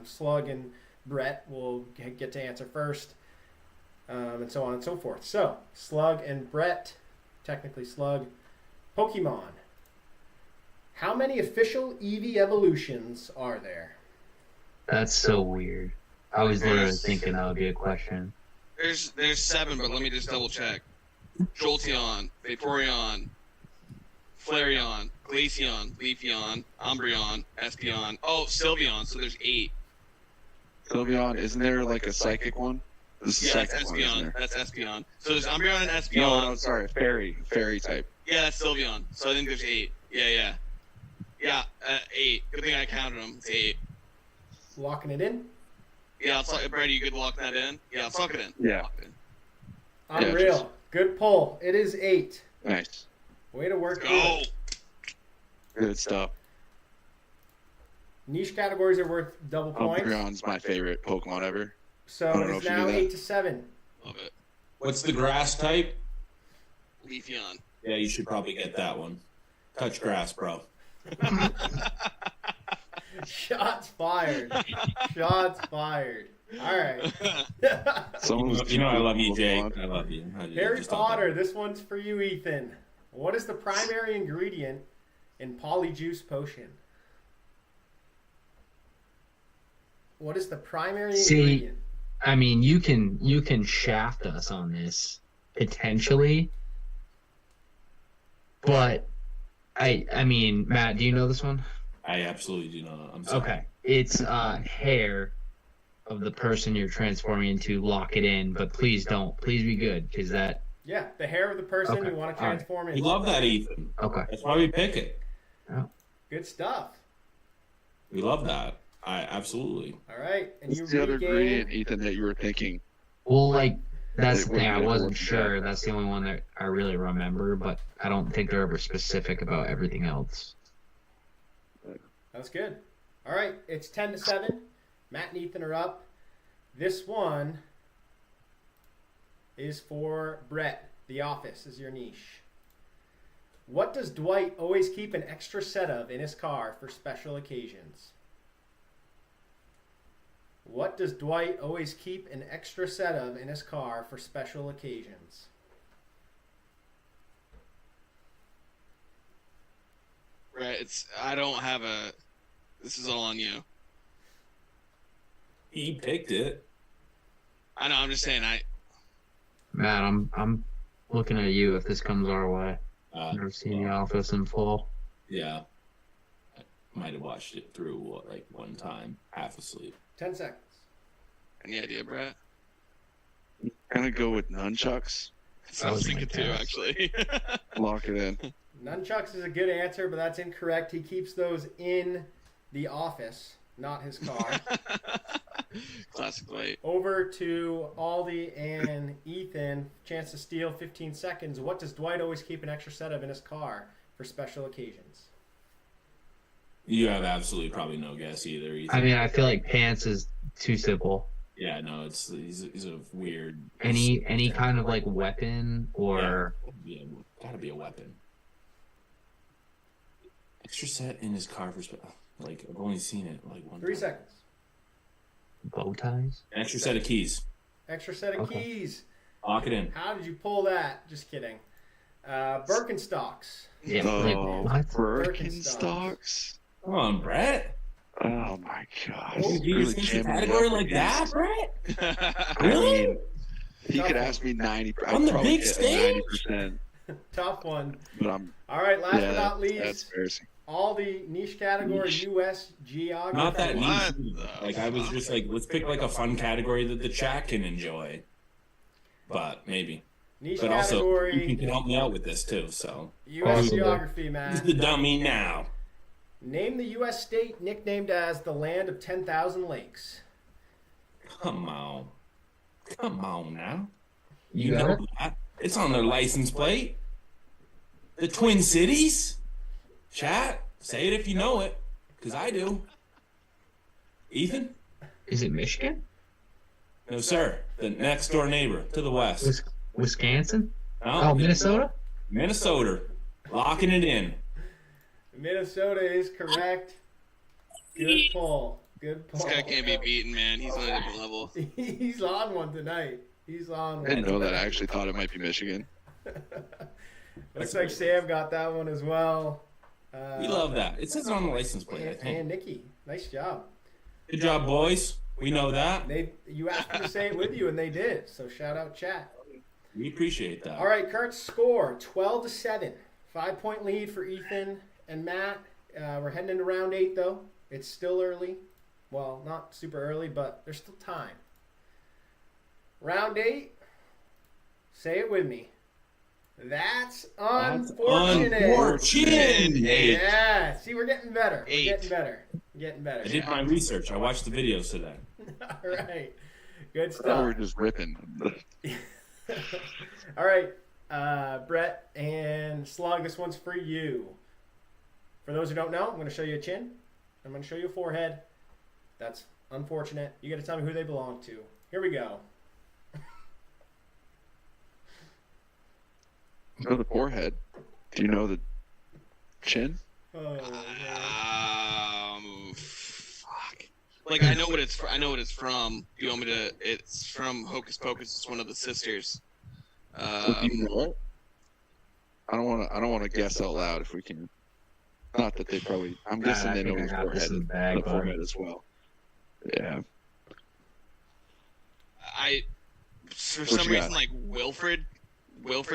Slug and Brett will get to answer first, and so on and so forth. So Slug and Brett, technically Slug, Pokemon. How many official Eevee evolutions are there? That's so weird. I was literally thinking that would be a question. There's 7, but let me just double check. Jolteon, Vaporeon, Flareon, Glaceon, Leafeon, Umbreon, Espeon. Oh, Sylveon. So there's 8. Sylveon, isn't there like a psychic one? This is Yeah, that's second one, isn't Espeon. there? That's Espeon. So there's Umbreon and Espeon. No, sorry, fairy type. Yeah, that's Sylveon. So I think there's 8. Yeah. Yeah, 8. Good thing I counted them. It's 8. Locking it in? Yeah, I'll talk, Brady, you could lock that in? Yeah, let's lock it in. Yeah. Lock it in. Unreal. just- Good pull. It is 8. Nice, Way to work. Go! good stuff. Niche categories are worth double points. Umbreon's my favorite Pokemon ever. So I don't know it's if you now knew that. 8-7. Love it. What's the grass type? Leafeon. Yeah, you should probably get that one. Touch grass, bro. Shots fired. Shots fired. All right. Someone's You know I love you, too Jake. cool. I love you. Harry Just thought that. Potter, this one's for you, Ethan. What is the primary ingredient in Polyjuice Potion? What is the primary ingredient? I mean, you can shaft us on this potentially, but I mean, Matt, do you know this one? I absolutely do not. I'm sorry. Okay, it's hair of the person you're transforming into. Lock it in, but please don't. Please be good, because that. Yeah, the hair of the person Okay, you want to all right. transform We into. love that, Ethan. Okay. That's why we pick it. Good stuff. We love that. I absolutely. All right, and you What's the other ingredient, regain. Ethan, that you were thinking? Well, like that's the Wait, thing. I wait, wasn't wait. sure. That's the only one that I really remember, but I don't think they're ever specific about everything else. That's good. All right, it's 10-7. Matt and Ethan are up. This one is for Brett. The Office is your niche. What does Dwight always keep an extra set of in his car for special occasions? What does Dwight always keep an extra set of in his car for special occasions? Right. I don't have a. This is all on you. He picked it. I know. I'm just saying. Matt, I'm looking at you if this comes our way. Never seen The Office in full. Yeah. I might have watched it through like one time, half asleep. 10 seconds. Any idea, Brett? Gonna go with nunchucks. That's what I was thinking too, guess. actually. Lock it in. Nunchucks is a good answer, but that's incorrect. He keeps those in the office, not his car. Classic Dwight. Over to Aldi and Ethan. Chance to steal 15 seconds. What does Dwight always keep an extra set of in his car for special occasions? You have absolutely probably no guess either, Ethan. I mean, I feel like pants is too simple. Yeah, no, he's a weird. Any kind of like weapon or Yeah, gotta be a weapon. Extra set in his car for like I've only seen it like one. 3 time. seconds. bow ties. Extra set of keys. Extra set of Okay. keys. Lock it in. How did you pull that? Just kidding. Birkenstocks. Yeah. Oh, what? Birkenstocks. Come on, Brett. Oh my gosh. Did you just think a category like that, Brett? I Really? mean, he could ask me 90. On the I'd probably big get stage? 90%. Tough one. But I'm. All right, last Yeah, but not that's least, embarrassing. Aldi niche category, Niche. U.S. geography. Not that What neat. the Like I was fuck? just like, let's pick like a fun category that the chat can enjoy. But maybe. Niche But also, category, you can help me out with this too. So U.S. Awesome. geography, this man. is the dummy now. Name the U.S. state nicknamed as the land of 10,000 lakes. Come on now. You You got know it? that. It's on their license plate. The Twin Cities. Chat, say it if you know it, because I do. Ethan? Is it Michigan? No, sir. The next door neighbor to the west. Wisconsin? No, Oh, Minnesota? Minnesota. Locking it in. Minnesota is correct. Good pull. Good pull. This guy can't be beaten, man. He's on a different level. He's on one tonight. He's on I one. didn't know that. I actually thought it might be Michigan. Looks like Sam got that one as well. We love that. It says it on the license plate, I And think. Nikki, nice job. Good job, boys. We know that. You asked them to say it with you, and they did. So shout out chat. We appreciate that. All right, current score 12-7, 5-point lead for Ethan and Matt. We're heading into round 8 though. It's still early. Well, not super early, but there's still time. Round 8. Say it with me. That's unfortunate. Unfortunate. Yeah. See, we're getting better. We're 8. getting better. We're getting better. I did my research. I watched the videos today. All right. Good I thought we were stuff. just ripping. All right, Brett and Slug, this one's for you. For those who don't know, I'm going to show you a chin. I'm going to show you a forehead. That's unfortunate. You got to tell me who they belong to. Here we go. Know the forehead. Do you know the chin? Oh, Fuck. Like I know what it's. I know what it's from. Do you want me to? It's from Hocus Pocus. It's one of the sisters. Do you know it? I don't want to guess out loud if we can. Not that they probably. I'm guessing they know his forehead as well. Yeah. For some reason, like Wilfred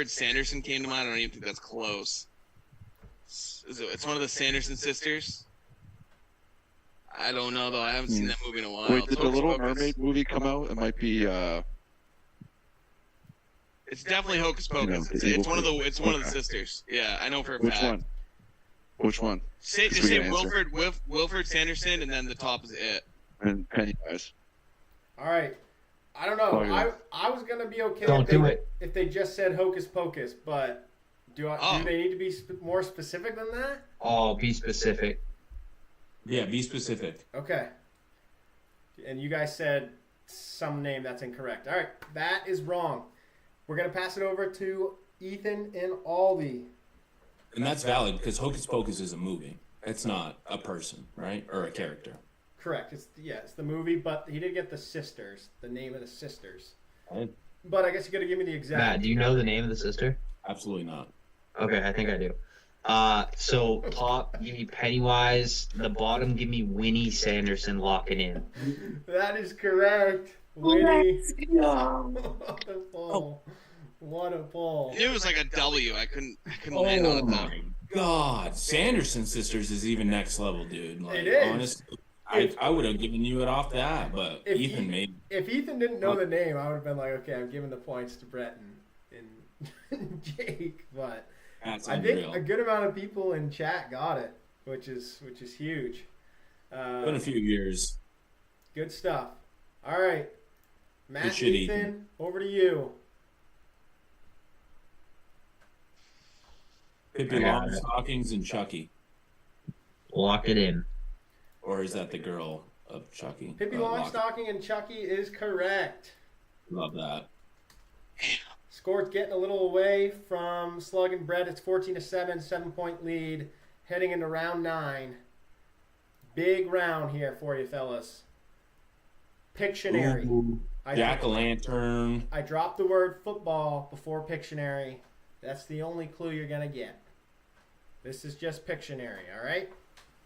Sanderson came to mind. I don't even think that's close. It's one of the Sanderson sisters. I don't know though. I haven't seen that movie in a while. Wait, did the Little Mermaid movie come out? It might be. It's definitely Hocus Pocus. It's one of the sisters. Yeah, I know for a fact. Which one? Just say Wilfred Sanderson, and then the top is it. And Pennywise. All right. I don't know. I was gonna be okay if they just said Hocus Pocus, but do they need to be more specific than that? Oh, be specific. Yeah, be specific. Okay. And you guys said some name that's incorrect. All right, that is wrong. We're gonna pass it over to Ethan and Aldi. And that's valid because Hocus Pocus is a movie. It's not a person, right? Or a character. Correct. It's the movie, but he did get the sisters, the name of the sisters. Right. But I guess you got to give me the exact. Matt, do you know the name of the sister? Absolutely not. Okay, I think I do. So top, give me Pennywise. The bottom, give me Winnie Sanderson. Lock it in. That is correct. Winnie. What a ball. What a ball. It was like a W. I couldn't land on it though. Oh my God, Sanderson Sisters is even next level, dude. Like, it is. Honestly, I would have given you it off that, but Ethan made. If Ethan didn't know the name, I would have been like, okay, I'm giving the points to Brett and Jake. But That's I unreal. think a good amount of people in chat got it, which is huge. Been a few years. Good stuff. All right, Matt, shit, Ethan, over to you. Pippi Longstockings and Chucky. Lock it in. Or is that the girl of Chucky? Pippi Longstocking and Chucky is correct. Love that. Score's getting a little away from Slug and Brett. It's 14-7, 7-point lead, heading into round 9. Big round here for you, fellas. Pictionary. Jack-o'-lantern. I dropped the word football before Pictionary. That's the only clue you're going to get. This is just Pictionary, all right?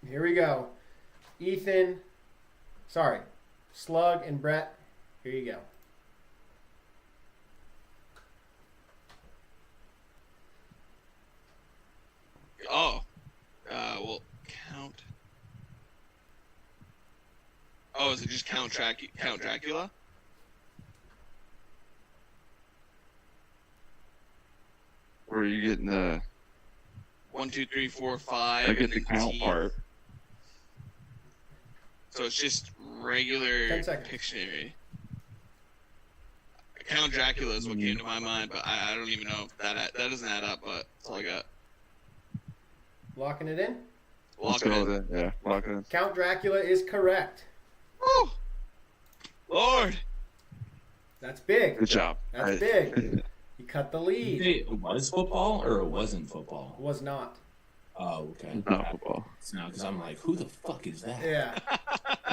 Here we go. Slug and Brett, here you go. Well, Count. Oh, is it just Count Dracula? Where are you getting the 1, 2, 3, 4, 5. I get the count T. part. So it's just regular 10 seconds. Pictionary. Count Dracula is what came to my mind, but I don't even know if that doesn't add up, but that's all I got. Locking it in? Let's go with it. Yeah, lock it in. Count Dracula is correct. Woo! Lord! That's big. Good job. That's big. You cut the lead. It was football or it wasn't football? Was not. Oh, okay. Not football. No, because I'm like, who the fuck is that? Yeah.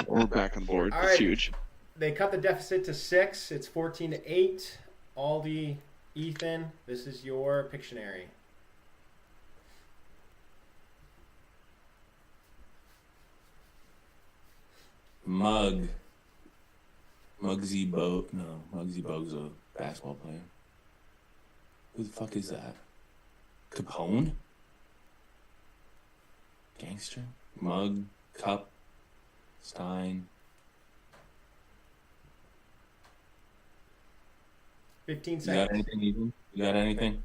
We're back on the board. All It's right. huge. They cut the deficit to 6. It's 14-8. Aldi, Ethan, this is your Pictionary. Muggsy Bogue's a basketball player. Who the fuck is that? Capone? Gangster? Mug, Cup, Stein. 15 You got seconds. anything, Ethan? You got anything?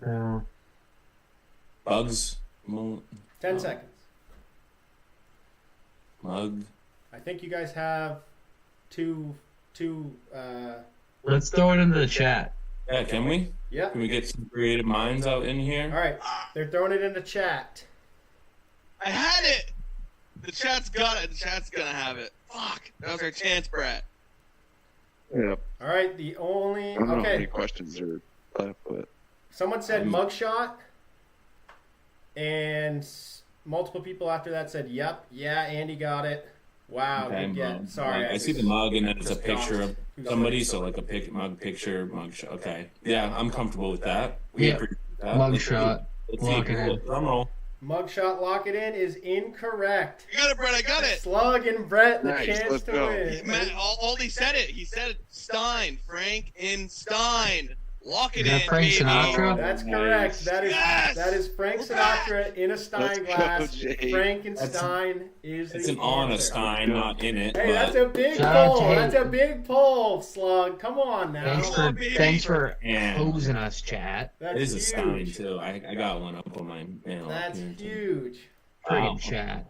No. Bugs? 10 seconds. Mug? I think you guys have two. Let's throw it into the chat. Yeah, can we? Yeah. Can we get some creative minds out in here? All right. They're throwing it into chat. I had it! The chat's got it. The chat's gonna have it. Fuck. That was our chance, Brett. Yeah. All right. The only. I don't know how many Okay. questions are left, but Someone said mugshot. And multiple people after that said, yep, yeah, Andy got it. Wow, Okay, good get. mug. Sorry. I see the mug, and then it's a just picture of doxed somebody, who's so like a mug picture, mug shot. Okay. Yeah, I'm comfortable with that. We Yeah. appreciate that. Mugshot. Let's Lock see. it in. Drum roll. Mugshot lock it in is incorrect. You got it, Brett. I got it. Slug and Brett the Nice, chance let's to go. win. Man, Aldi said it. He said it. Stein. Frank in Stein. Lock it Is that in, Frank baby. Sinatra? That's Nice. correct. Yes! That is Frank Sinatra in a Stein Let's go, glass. Jay. Frankenstein is It's the an on a answer. Stein, not in it. Hey, but that's a big Shout out pull. to That's a big pull, Slug. Come on now. Thanks for Yeah. hosing us, chat. That's it is a huge. Stein too. I got one up on my mail. That's here, too. huge. Friggin' chat.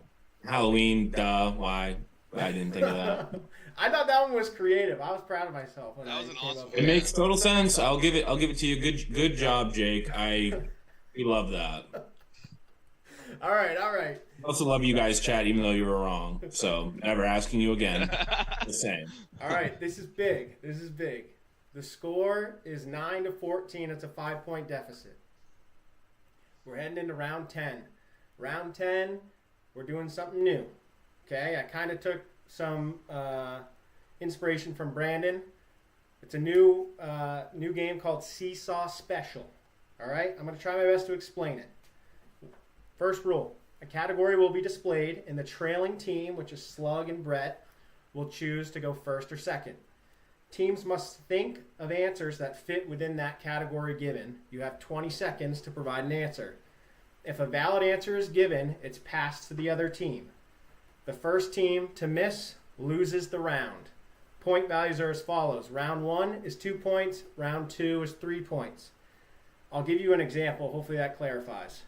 Halloween, duh. Why? I didn't think of that. I thought that one was creative. I was proud of myself when That I was an came awesome up It with makes total sense. I'll give it to you. Good job, Jake. We love that. All right. I also love you guys, chat, even though you were wrong. So never asking you again. The same. All right. This is big. The score is 9-14. It's a 5-point deficit. We're heading into round 10. Round 10, we're doing something new. Okay, I kind of took some inspiration from Brandon. It's a new game called Seesaw Special. All right, I'm going to try my best to explain it. First rule, a category will be displayed, and the trailing team, which is Slug and Brett, will choose to go first or second. Teams must think of answers that fit within that category given. You have 20 seconds to provide an answer. If a valid answer is given, it's passed to the other team. The first team to miss loses the round. Point values are as follows. Round 1 is 2 points. Round 2 is 3 points. I'll give you an example. Hopefully that clarifies.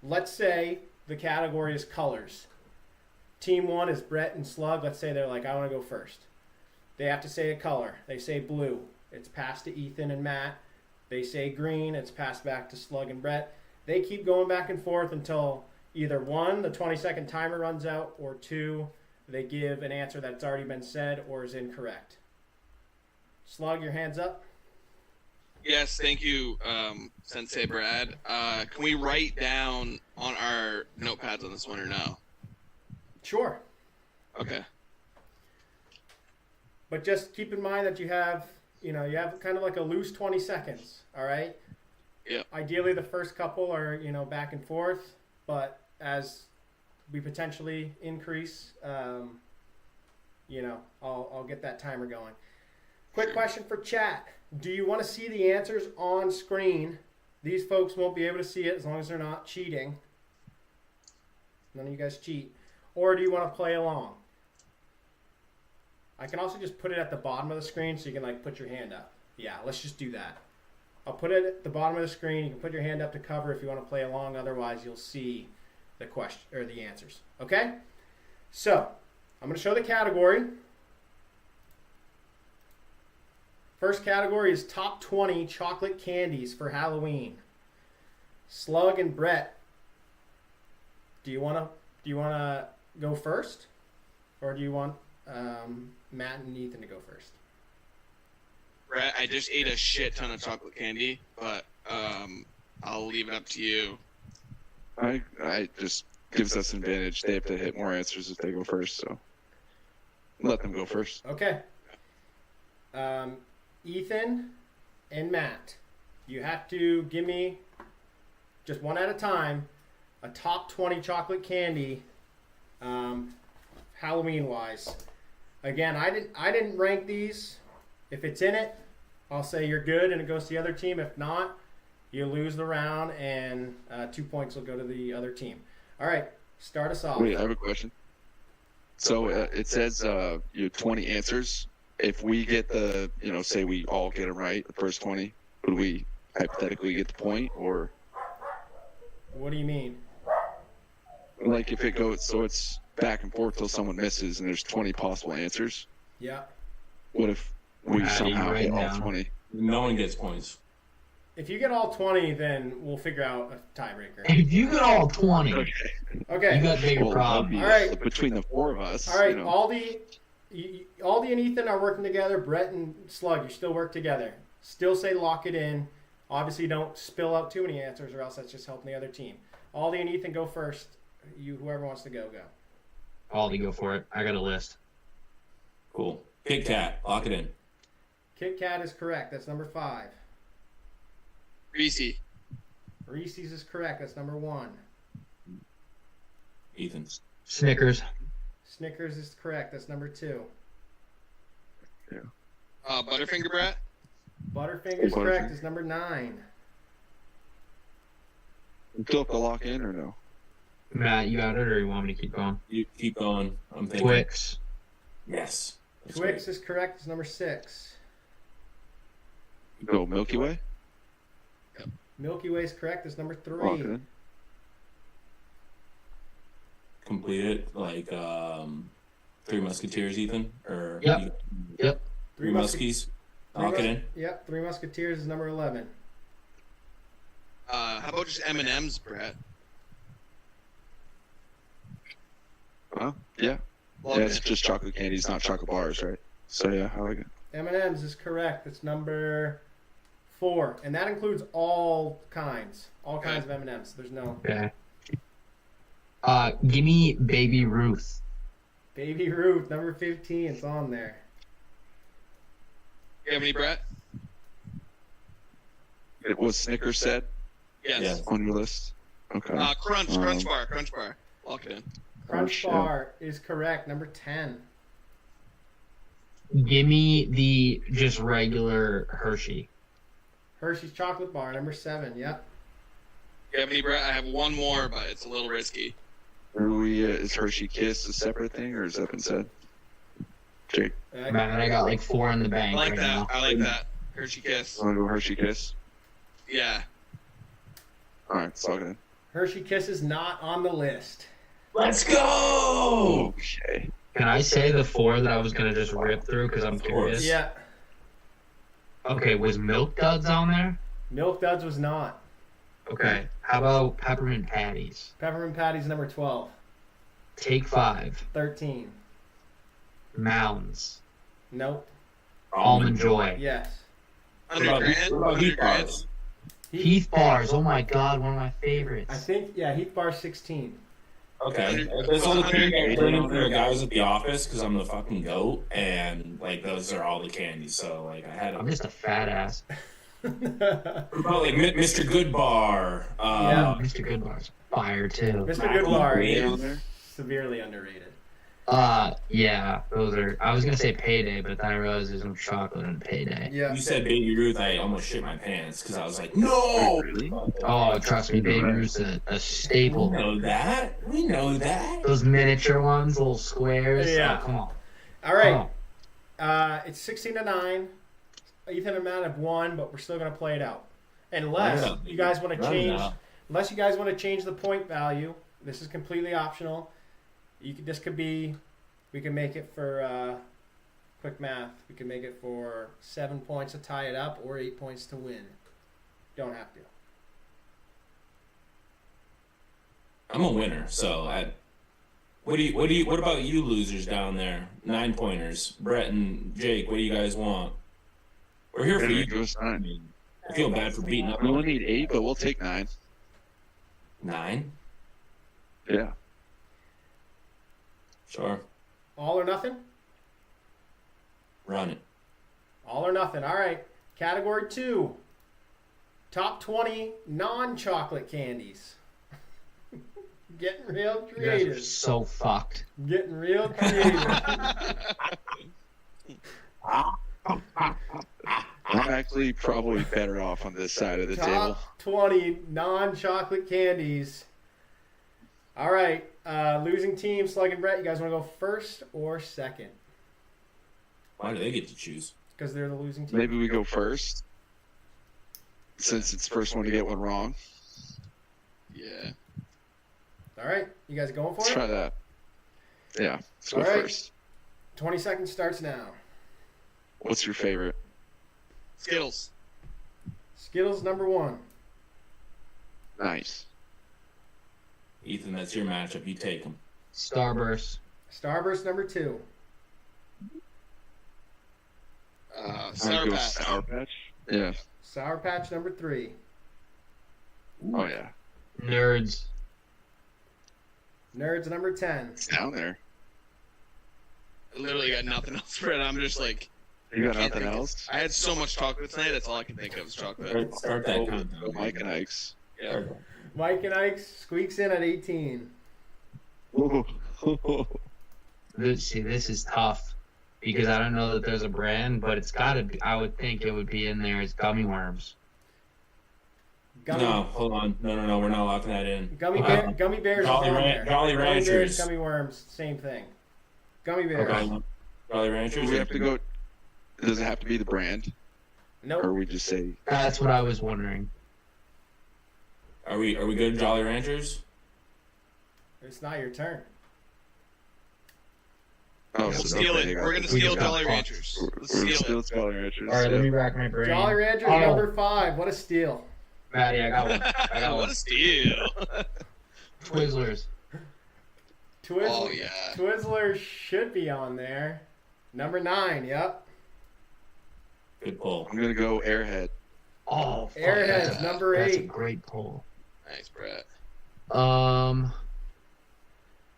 Let's say the category is colors. Team 1 is Brett and Slug. Let's say they're like, I want to go first. They have to say a color. They say blue. It's passed to Ethan and Matt. They say green. It's passed back to Slug and Brett. They keep going back and forth until either 1, the 20-second timer runs out, or 2, they give an answer that's already been said or is incorrect. Slug, your hand's up. Yes, thank you, Sensei Brad. Can we write down on our notepads on this one or no? Sure. Okay. But just keep in mind that you have kind of like a loose 20 seconds, all right? Yep. Ideally, the first couple are, back and forth, but as we potentially increase, I'll get that timer going. Quick question for chat. Do you want to see the answers on screen? These folks won't be able to see it as long as they're not cheating. None of you guys cheat. Or do you want to play along? I can also just put it at the bottom of the screen so you can put your hand up. Yeah, let's just do that. I'll put it at the bottom of the screen. You can put your hand up to cover if you want to play along. Otherwise, you'll see the question or the answers. Okay? So, I'm going to show the category. First category is top 20 chocolate candies for Halloween. Slug and Brett, do you want to go first, or do you want Matt and Ethan to go first? Brett, I just ate a shit ton of chocolate candy, but I'll leave it up to you. I just gives us an advantage. They have to hit more answers if they go first, so let them go first. Okay. Ethan and Matt, you have to give me, just one at a time, a top 20 chocolate candy, Halloween-wise. Again, I didn't rank these. If it's in it, I'll say you're good and it goes to the other team. If not, you lose the round and 2 points will go to the other team. All right, start us off. Wait, I have a question. So it says you have 20 answers. If we get say we all get it right, the first 20, would we hypothetically get the point, or? What do you mean? Like if it goes, so it's back and forth till someone misses and there's 20 possible answers. Yeah. What if we somehow right hit all now. 20? No one gets points. If you get all 20, then we'll figure out a tiebreaker. If you get all 20, Okay. you got bigger Well, problems. that'd be All right. between the four of us. All right, Aldi and Ethan are working together. Brett and Slug, you still work together. Still say lock it in. Obviously, don't spill out too many answers, or else that's just helping the other team. Aldi and Ethan go first. Whoever wants to go. Ollie, go for it. I got a list. Cool. Kit Kat, lock it in. Kit Kat is correct. That's number 5. Reese. Reese's is correct. That's number 1. Ethan's. Snickers. Snickers is correct. That's number 2. Butterfinger, Brett. Butterfinger's correct. That's number 9. Do have to lock in or no? Matt, you got it, or you want me to keep going? You keep going. I'm thinking. Twix. Yes. That's Twix right. is correct. It's number 6. Go Milky Way. Milky Way is correct. It's number Lock 3. it in. Complete it like Three Musketeers, Ethan? Or Yep. Three Muskies. Lock it in. Yep. Three Musketeers is number 11. How about just M&M's, Brett? Well, yeah. Lock Yeah, it it's in. just chocolate candies, not chocolate bars, right? So yeah, I like it. M&M's is correct. It's number 4, and that includes all kinds of M&M's. There's no Okay. Give me Baby Ruth. Baby Ruth, number 15. It's on there. You have any, Brett? It was Snickers said Yes. on your list. Okay. Crunch bar. Lock it in. Crunch yeah. Bar is correct. Number 10. Give me the just regular Hershey. Hershey's Chocolate Bar, number 7. Yep. You have any, Brett? I have one more, but it's a little risky. Are we, is Hershey Kiss a separate thing, or is that been said? Jake, Matt, I got like 4 in the I bank like right that. now. I like that. Hershey Kiss. want to go Hershey Kiss? Yeah. All right, it's all good. Hershey Kiss is not on the list. Let's go! Okay. Can I say the 4 that I was gonna just rip through because I'm curious? Yeah. Okay, was Milk Duds on there? Milk Duds was not. Okay. How about Peppermint Patties? Peppermint Patties, number 12. Take 5. 13. Mounds. Nope. Almond Joy. Yes. What about Heath Bars? Heath Bars. Oh my God, one of my favorites. I think, Heath Bar 16. Okay. That's all the thing I bring for the guys at the office because I'm the fucking goat, and like those are all the candies. So like I had I'm just a fat ass. What about like Mr. Goodbar? Yeah. Mr. Goodbar's fire too. Mr. Goodbar Mac- is severely underrated. Yeah, those are. I was gonna say Payday, but then I realized there's no chocolate in Payday. Yeah. You said Baby Ruth, I almost shit my pants because I was like, no! Oh, trust me, Baby Ruth's a staple. We know that. We know that. Those miniature ones, little squares. Yeah. Oh, come on. All right. Come on. It's 16-9. Ethan and Matt have won, but we're still going to play it out. Unless you guys want to change, the point value. This is completely optional. This could be, we can make it for quick math. We can make it for 7 points to tie it up or 8 points to win. Don't have to. I'm a winner, so what about you losers down there? 9 pointers. Brett and Jake, what do you guys want? We're here for you. I feel bad for beating up. We only need 8, but we'll take 9. 9? Yeah. Sure. All or nothing? Run it. All or nothing. All right. Category 2. Top 20 non-chocolate candies. Getting real You guys are creative. so fucked. Getting real creative. I'm actually probably better off on this side of the table. Top 20 non-chocolate candies. All right. Losing team, Slug and Brett, you guys want to go first or second? Why do they get to choose? Because they're the losing team. Maybe we go first, since it's the first one to get one wrong. Yeah. All right. You guys going for Let's it? try that. Yeah, let's go All right. first. 20 seconds starts now. What's your favorite? Skittles. Skittles, number 1. Nice. Ethan, that's your matchup. You take them. Starburst. Starburst, number 2. Sour Patch. Sour Patch? Yeah. Sour Patch, number 3. Oh, yeah. Nerds. Nerds number 10. It's down there. I literally got nothing else for it. I'm just like, You got can't nothing think of- else? I had so much chocolate tonight. That's all I can think of is chocolate. Start that countdown. Mike and Ike's. Yeah. Mike and Ike squeaks in at 18. See, this is tough because I don't know that there's a brand, but it's got to be. I would think it would be in there as gummy worms. No, hold on. No, we're not locking that in. Gummy bears Jolly is on Ran- there. Jolly Gummy bears, Ranchers. gummy worms, same thing. Gummy bears. Okay. Jolly Do Ranchers. we have to go? Does it have to be the brand, Nope. or we just say? That's what I was wondering. Are we good, Jolly Ranchers? It's not your turn. Oh, We'll steal it. We're gonna We steal just got Jolly fucked. Ranchers. Let's We're steal it. still Jolly Ranchers. All right, yeah. let me rack my brain. Jolly Ranchers Oh. number 5. What a steal. Maddie, I got one. I got What one. a steal! Twizzlers. Oh yeah. Twizzlers should be on there. Number 9. Yep. Good pull. I'm gonna go Airhead. Oh, fuck, Airheads that's- number That's a 8. great pull. Nice, Brett.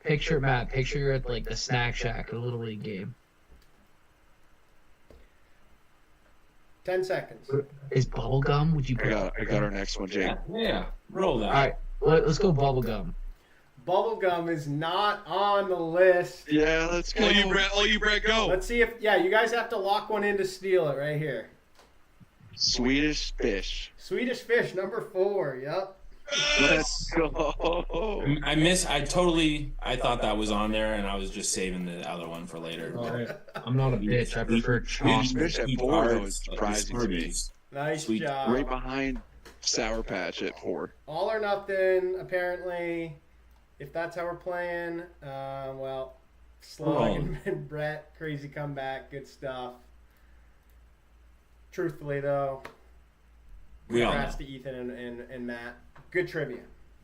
Picture you're at like the snack shack at a little league game. 10 seconds. Is bubblegum? Would you put? I got our next one, Jake. Yeah, roll that. All right, let's go bubblegum. Bubblegum is not on the list. Yeah, let's go. All you, Brett, go. Let's see if you guys have to lock one in to steal it right here. Swedish Fish. Swedish Fish number 4. Yep. Let's go. I thought that was on there, and I was just saving the other one for later. I'm not a bitch. I prefer Swedish chocolate. Fish at 4 though is surprising to me. Nice Sweet. job. Right behind Sour Patch at 4. All or nothing, apparently. If that's how we're playing, well, Slug and Brett, crazy comeback, good stuff. Truthfully, though, We all know. congrats to Ethan and Matt. Good trivia.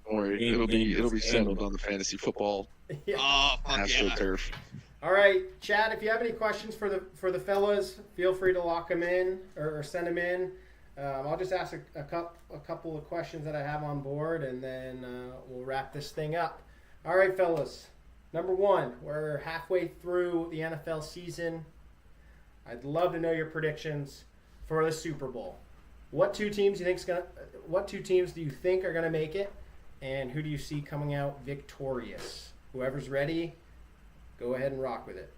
Don't worry, it'll be settled on the fantasy football Yeah. Oh, fuck yeah. AstroTurf. All right, Chad, if you have any questions for the fellas, feel free to lock them in or send them in. I'll just ask a couple of questions that I have on board, and then we'll wrap this thing up. All right, fellas. Number 1, we're halfway through the NFL season. I'd love to know your predictions for the Super Bowl. What two teams do you think are gonna make it, and who do you see coming out victorious? Whoever's ready, go ahead and rock with it.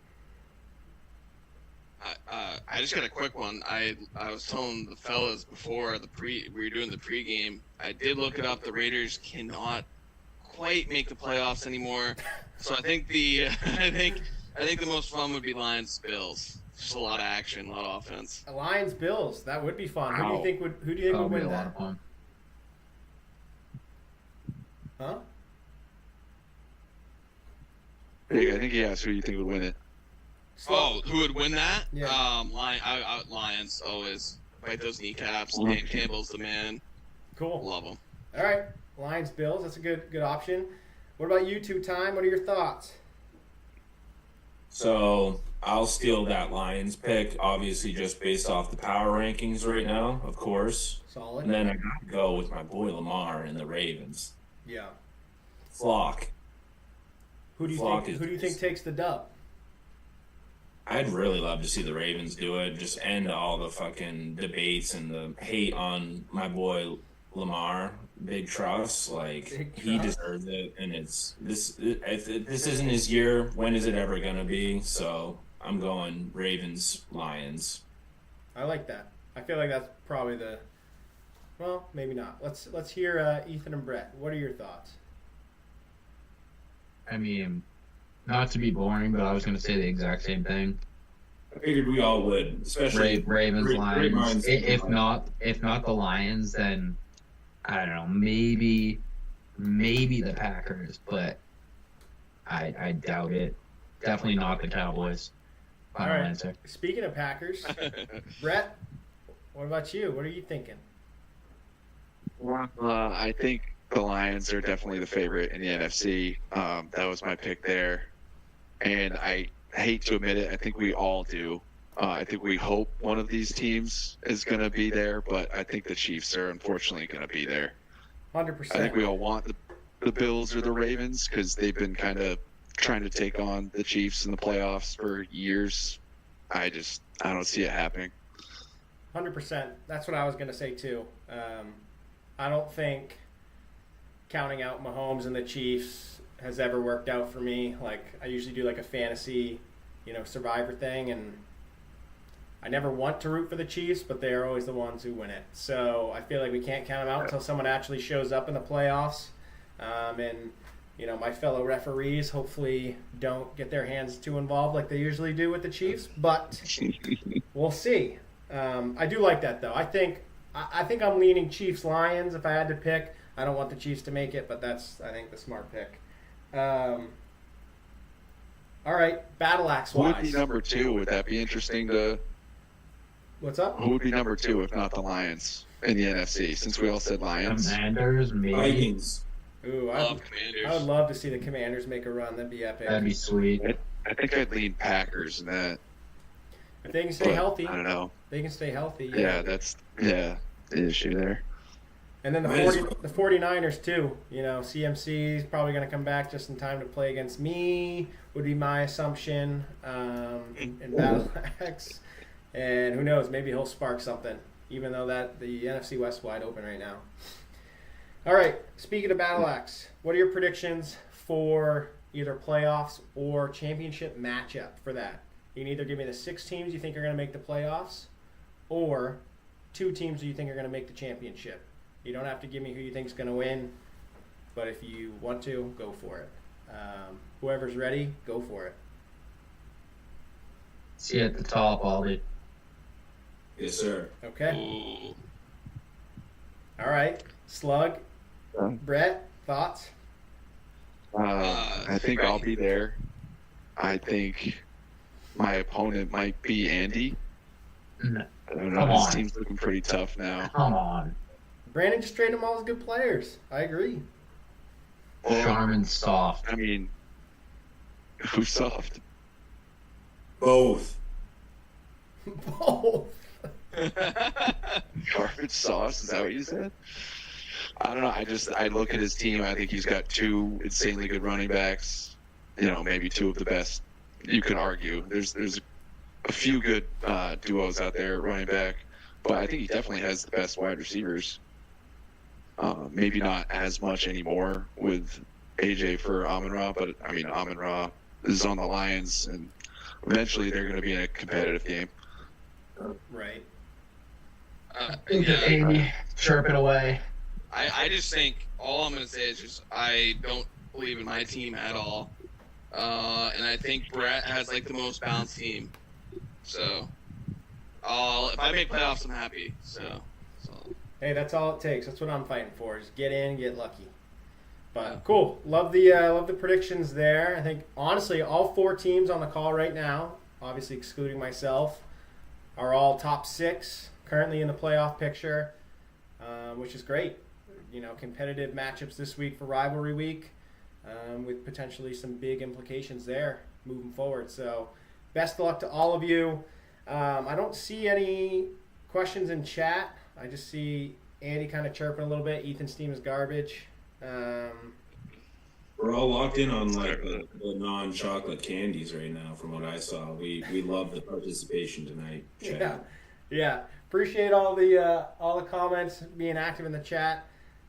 I just got a quick one. I was telling the fellas before we were doing the pregame. I did look it up. The Raiders cannot quite make the playoffs anymore. So I think I think the most fun would be Lions Bills. Just a lot of action, a lot of offense. Lions Bills, that would be fun. Who do you Wow. think would That'll be win a lot that? of fun. Huh? Jake, I think he asked who you think would win it. Oh, who would win that? Yeah. Lions always fight those kneecaps. Dan Campbell's the man. Cool. Love him. All right, Lions Bills, that's a good option. What about you two, Time? What are your thoughts? So I'll steal that Lions pick, obviously just based off the power rankings right now, of course. Solid. And then I got to go with my boy Lamar and the Ravens. Yeah. Flock. Who do you think takes the dub? I'd really love to see the Ravens do it. Just end all the fucking debates and the hate on my boy Lamar. Big trust, he deserves it, and if this isn't his year, when is it ever gonna be? So I'm going Ravens, Lions. I like that. I feel like that's probably well, maybe not. Let's hear Ethan and Brett. What are your thoughts? I mean, not to be boring, but I was going to say the exact same thing. I figured we all would, especially Ravens, great Lions. minds. If not the Lions, then I don't know. Maybe the Packers, but I doubt it. Definitely not the Cowboys. Final answer. Speaking of Packers, Brett, what about you? What are you thinking? I think the Lions are definitely the favorite in the NFC. That was my pick there. And I hate to admit it, I think we all do. I think we hope one of these teams is going to be there, but I think the Chiefs are unfortunately going to be there. 100%. I think we all want the Bills or the Ravens because they've been kind of trying to take on the Chiefs in the playoffs for years. I don't see it happening. 100%. That's what I was going to say too. I don't think counting out Mahomes and the Chiefs has ever worked out for me. Like, I usually do like a fantasy, survivor thing, and I never want to root for the Chiefs, but they are always the ones who win it. So I feel like we can't count them out until someone actually shows up in the playoffs. My fellow referees hopefully don't get their hands too involved like they usually do with the Chiefs, but we'll see. I do like that though. I think I'm leaning Chiefs-Lions if I had to pick. I don't want the Chiefs to make it, but that's, I think, the smart pick. All right, battle axe wise. Who would be number 2? Would that be interesting to? What's up? Who would be number 2 if not the Lions in the NFC? Since we all said Lions. Commanders, maybe. Vikings. Ooh, I would love to see the Commanders make a run. That'd be epic. That'd be sweet. I think I'd lean Packers in that. If they can stay healthy. I don't know. They can stay healthy. Yeah, that's the issue there. And then the 49ers too. CMC is probably going to come back just in time to play against me, would be my assumption in Battle Axe. And who knows, maybe he'll spark something, even though that the NFC West is wide open right now. All right, speaking of Battle Axe, what are your predictions for either playoffs or championship matchup for that? You can either give me the 6 teams you think are going to make the playoffs or 2 teams who you think are going to make the championship. You don't have to give me who you think is going to win, but if you want to, go for it. Whoever's ready, go for it. See you at the top, Aldi. Yes, sir. Okay. Ooh. All right. Slug. Brett, thoughts? I think I'll be there. I think my opponent might be Andy. No. I don't know. Come His on. team's looking pretty tough now. Come on. Brandon just traded them all as good players. I agree. Charmin's soft. I mean, who's soft? Both. Both. Garbage sauce? Is that what you said? I don't know. I look at his team. I think he's got 2 insanely good running backs. Maybe 2 of the best. You could argue there's a few good duos out there at running back, but I think he definitely has the best wide receivers. Maybe not as much anymore with AJ for Amon-Ra, but I mean Amon-Ra is on the Lions, and eventually they're going to be in a competitive game. Right. Amy chirping away. I just think all I'm going to say is just I don't believe in my team at all. And I think Brett has like the most balanced team. So if I make playoffs, I'm happy. So. Hey, that's all it takes. That's what I'm fighting for. Just get in, get lucky. But cool. Love the predictions there. I think honestly, all 4 teams on the call right now, obviously excluding myself, are all top 6 currently in the playoff picture, which is great. Competitive matchups this week for rivalry week, with potentially some big implications there moving forward. So, best of luck to all of you. I don't see any questions in chat. I just see Andy kind of chirping a little bit. Ethan's team is garbage. We're all locked in on like the non-chocolate candies right now. From what I saw, we love the participation tonight. Chat. Yeah. Appreciate all the comments, being active in the chat.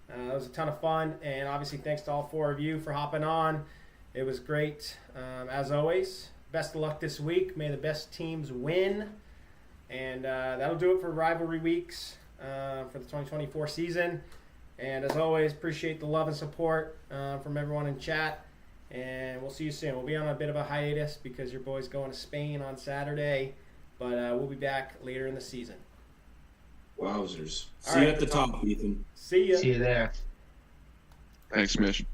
It was a ton of fun, and obviously thanks to all 4 of you for hopping on. It was great, as always. Best of luck this week. May the best teams win, and that'll do it for rivalry weeks for the 2024 season. And as always, appreciate the love and support from everyone in chat, and we'll see you soon. We'll be on a bit of a hiatus because your boy's going to Spain on Saturday, but we'll be back later in the season. Wowzers. All See you right. at the top, Ethan. See ya. See you there. Thanks, Mish.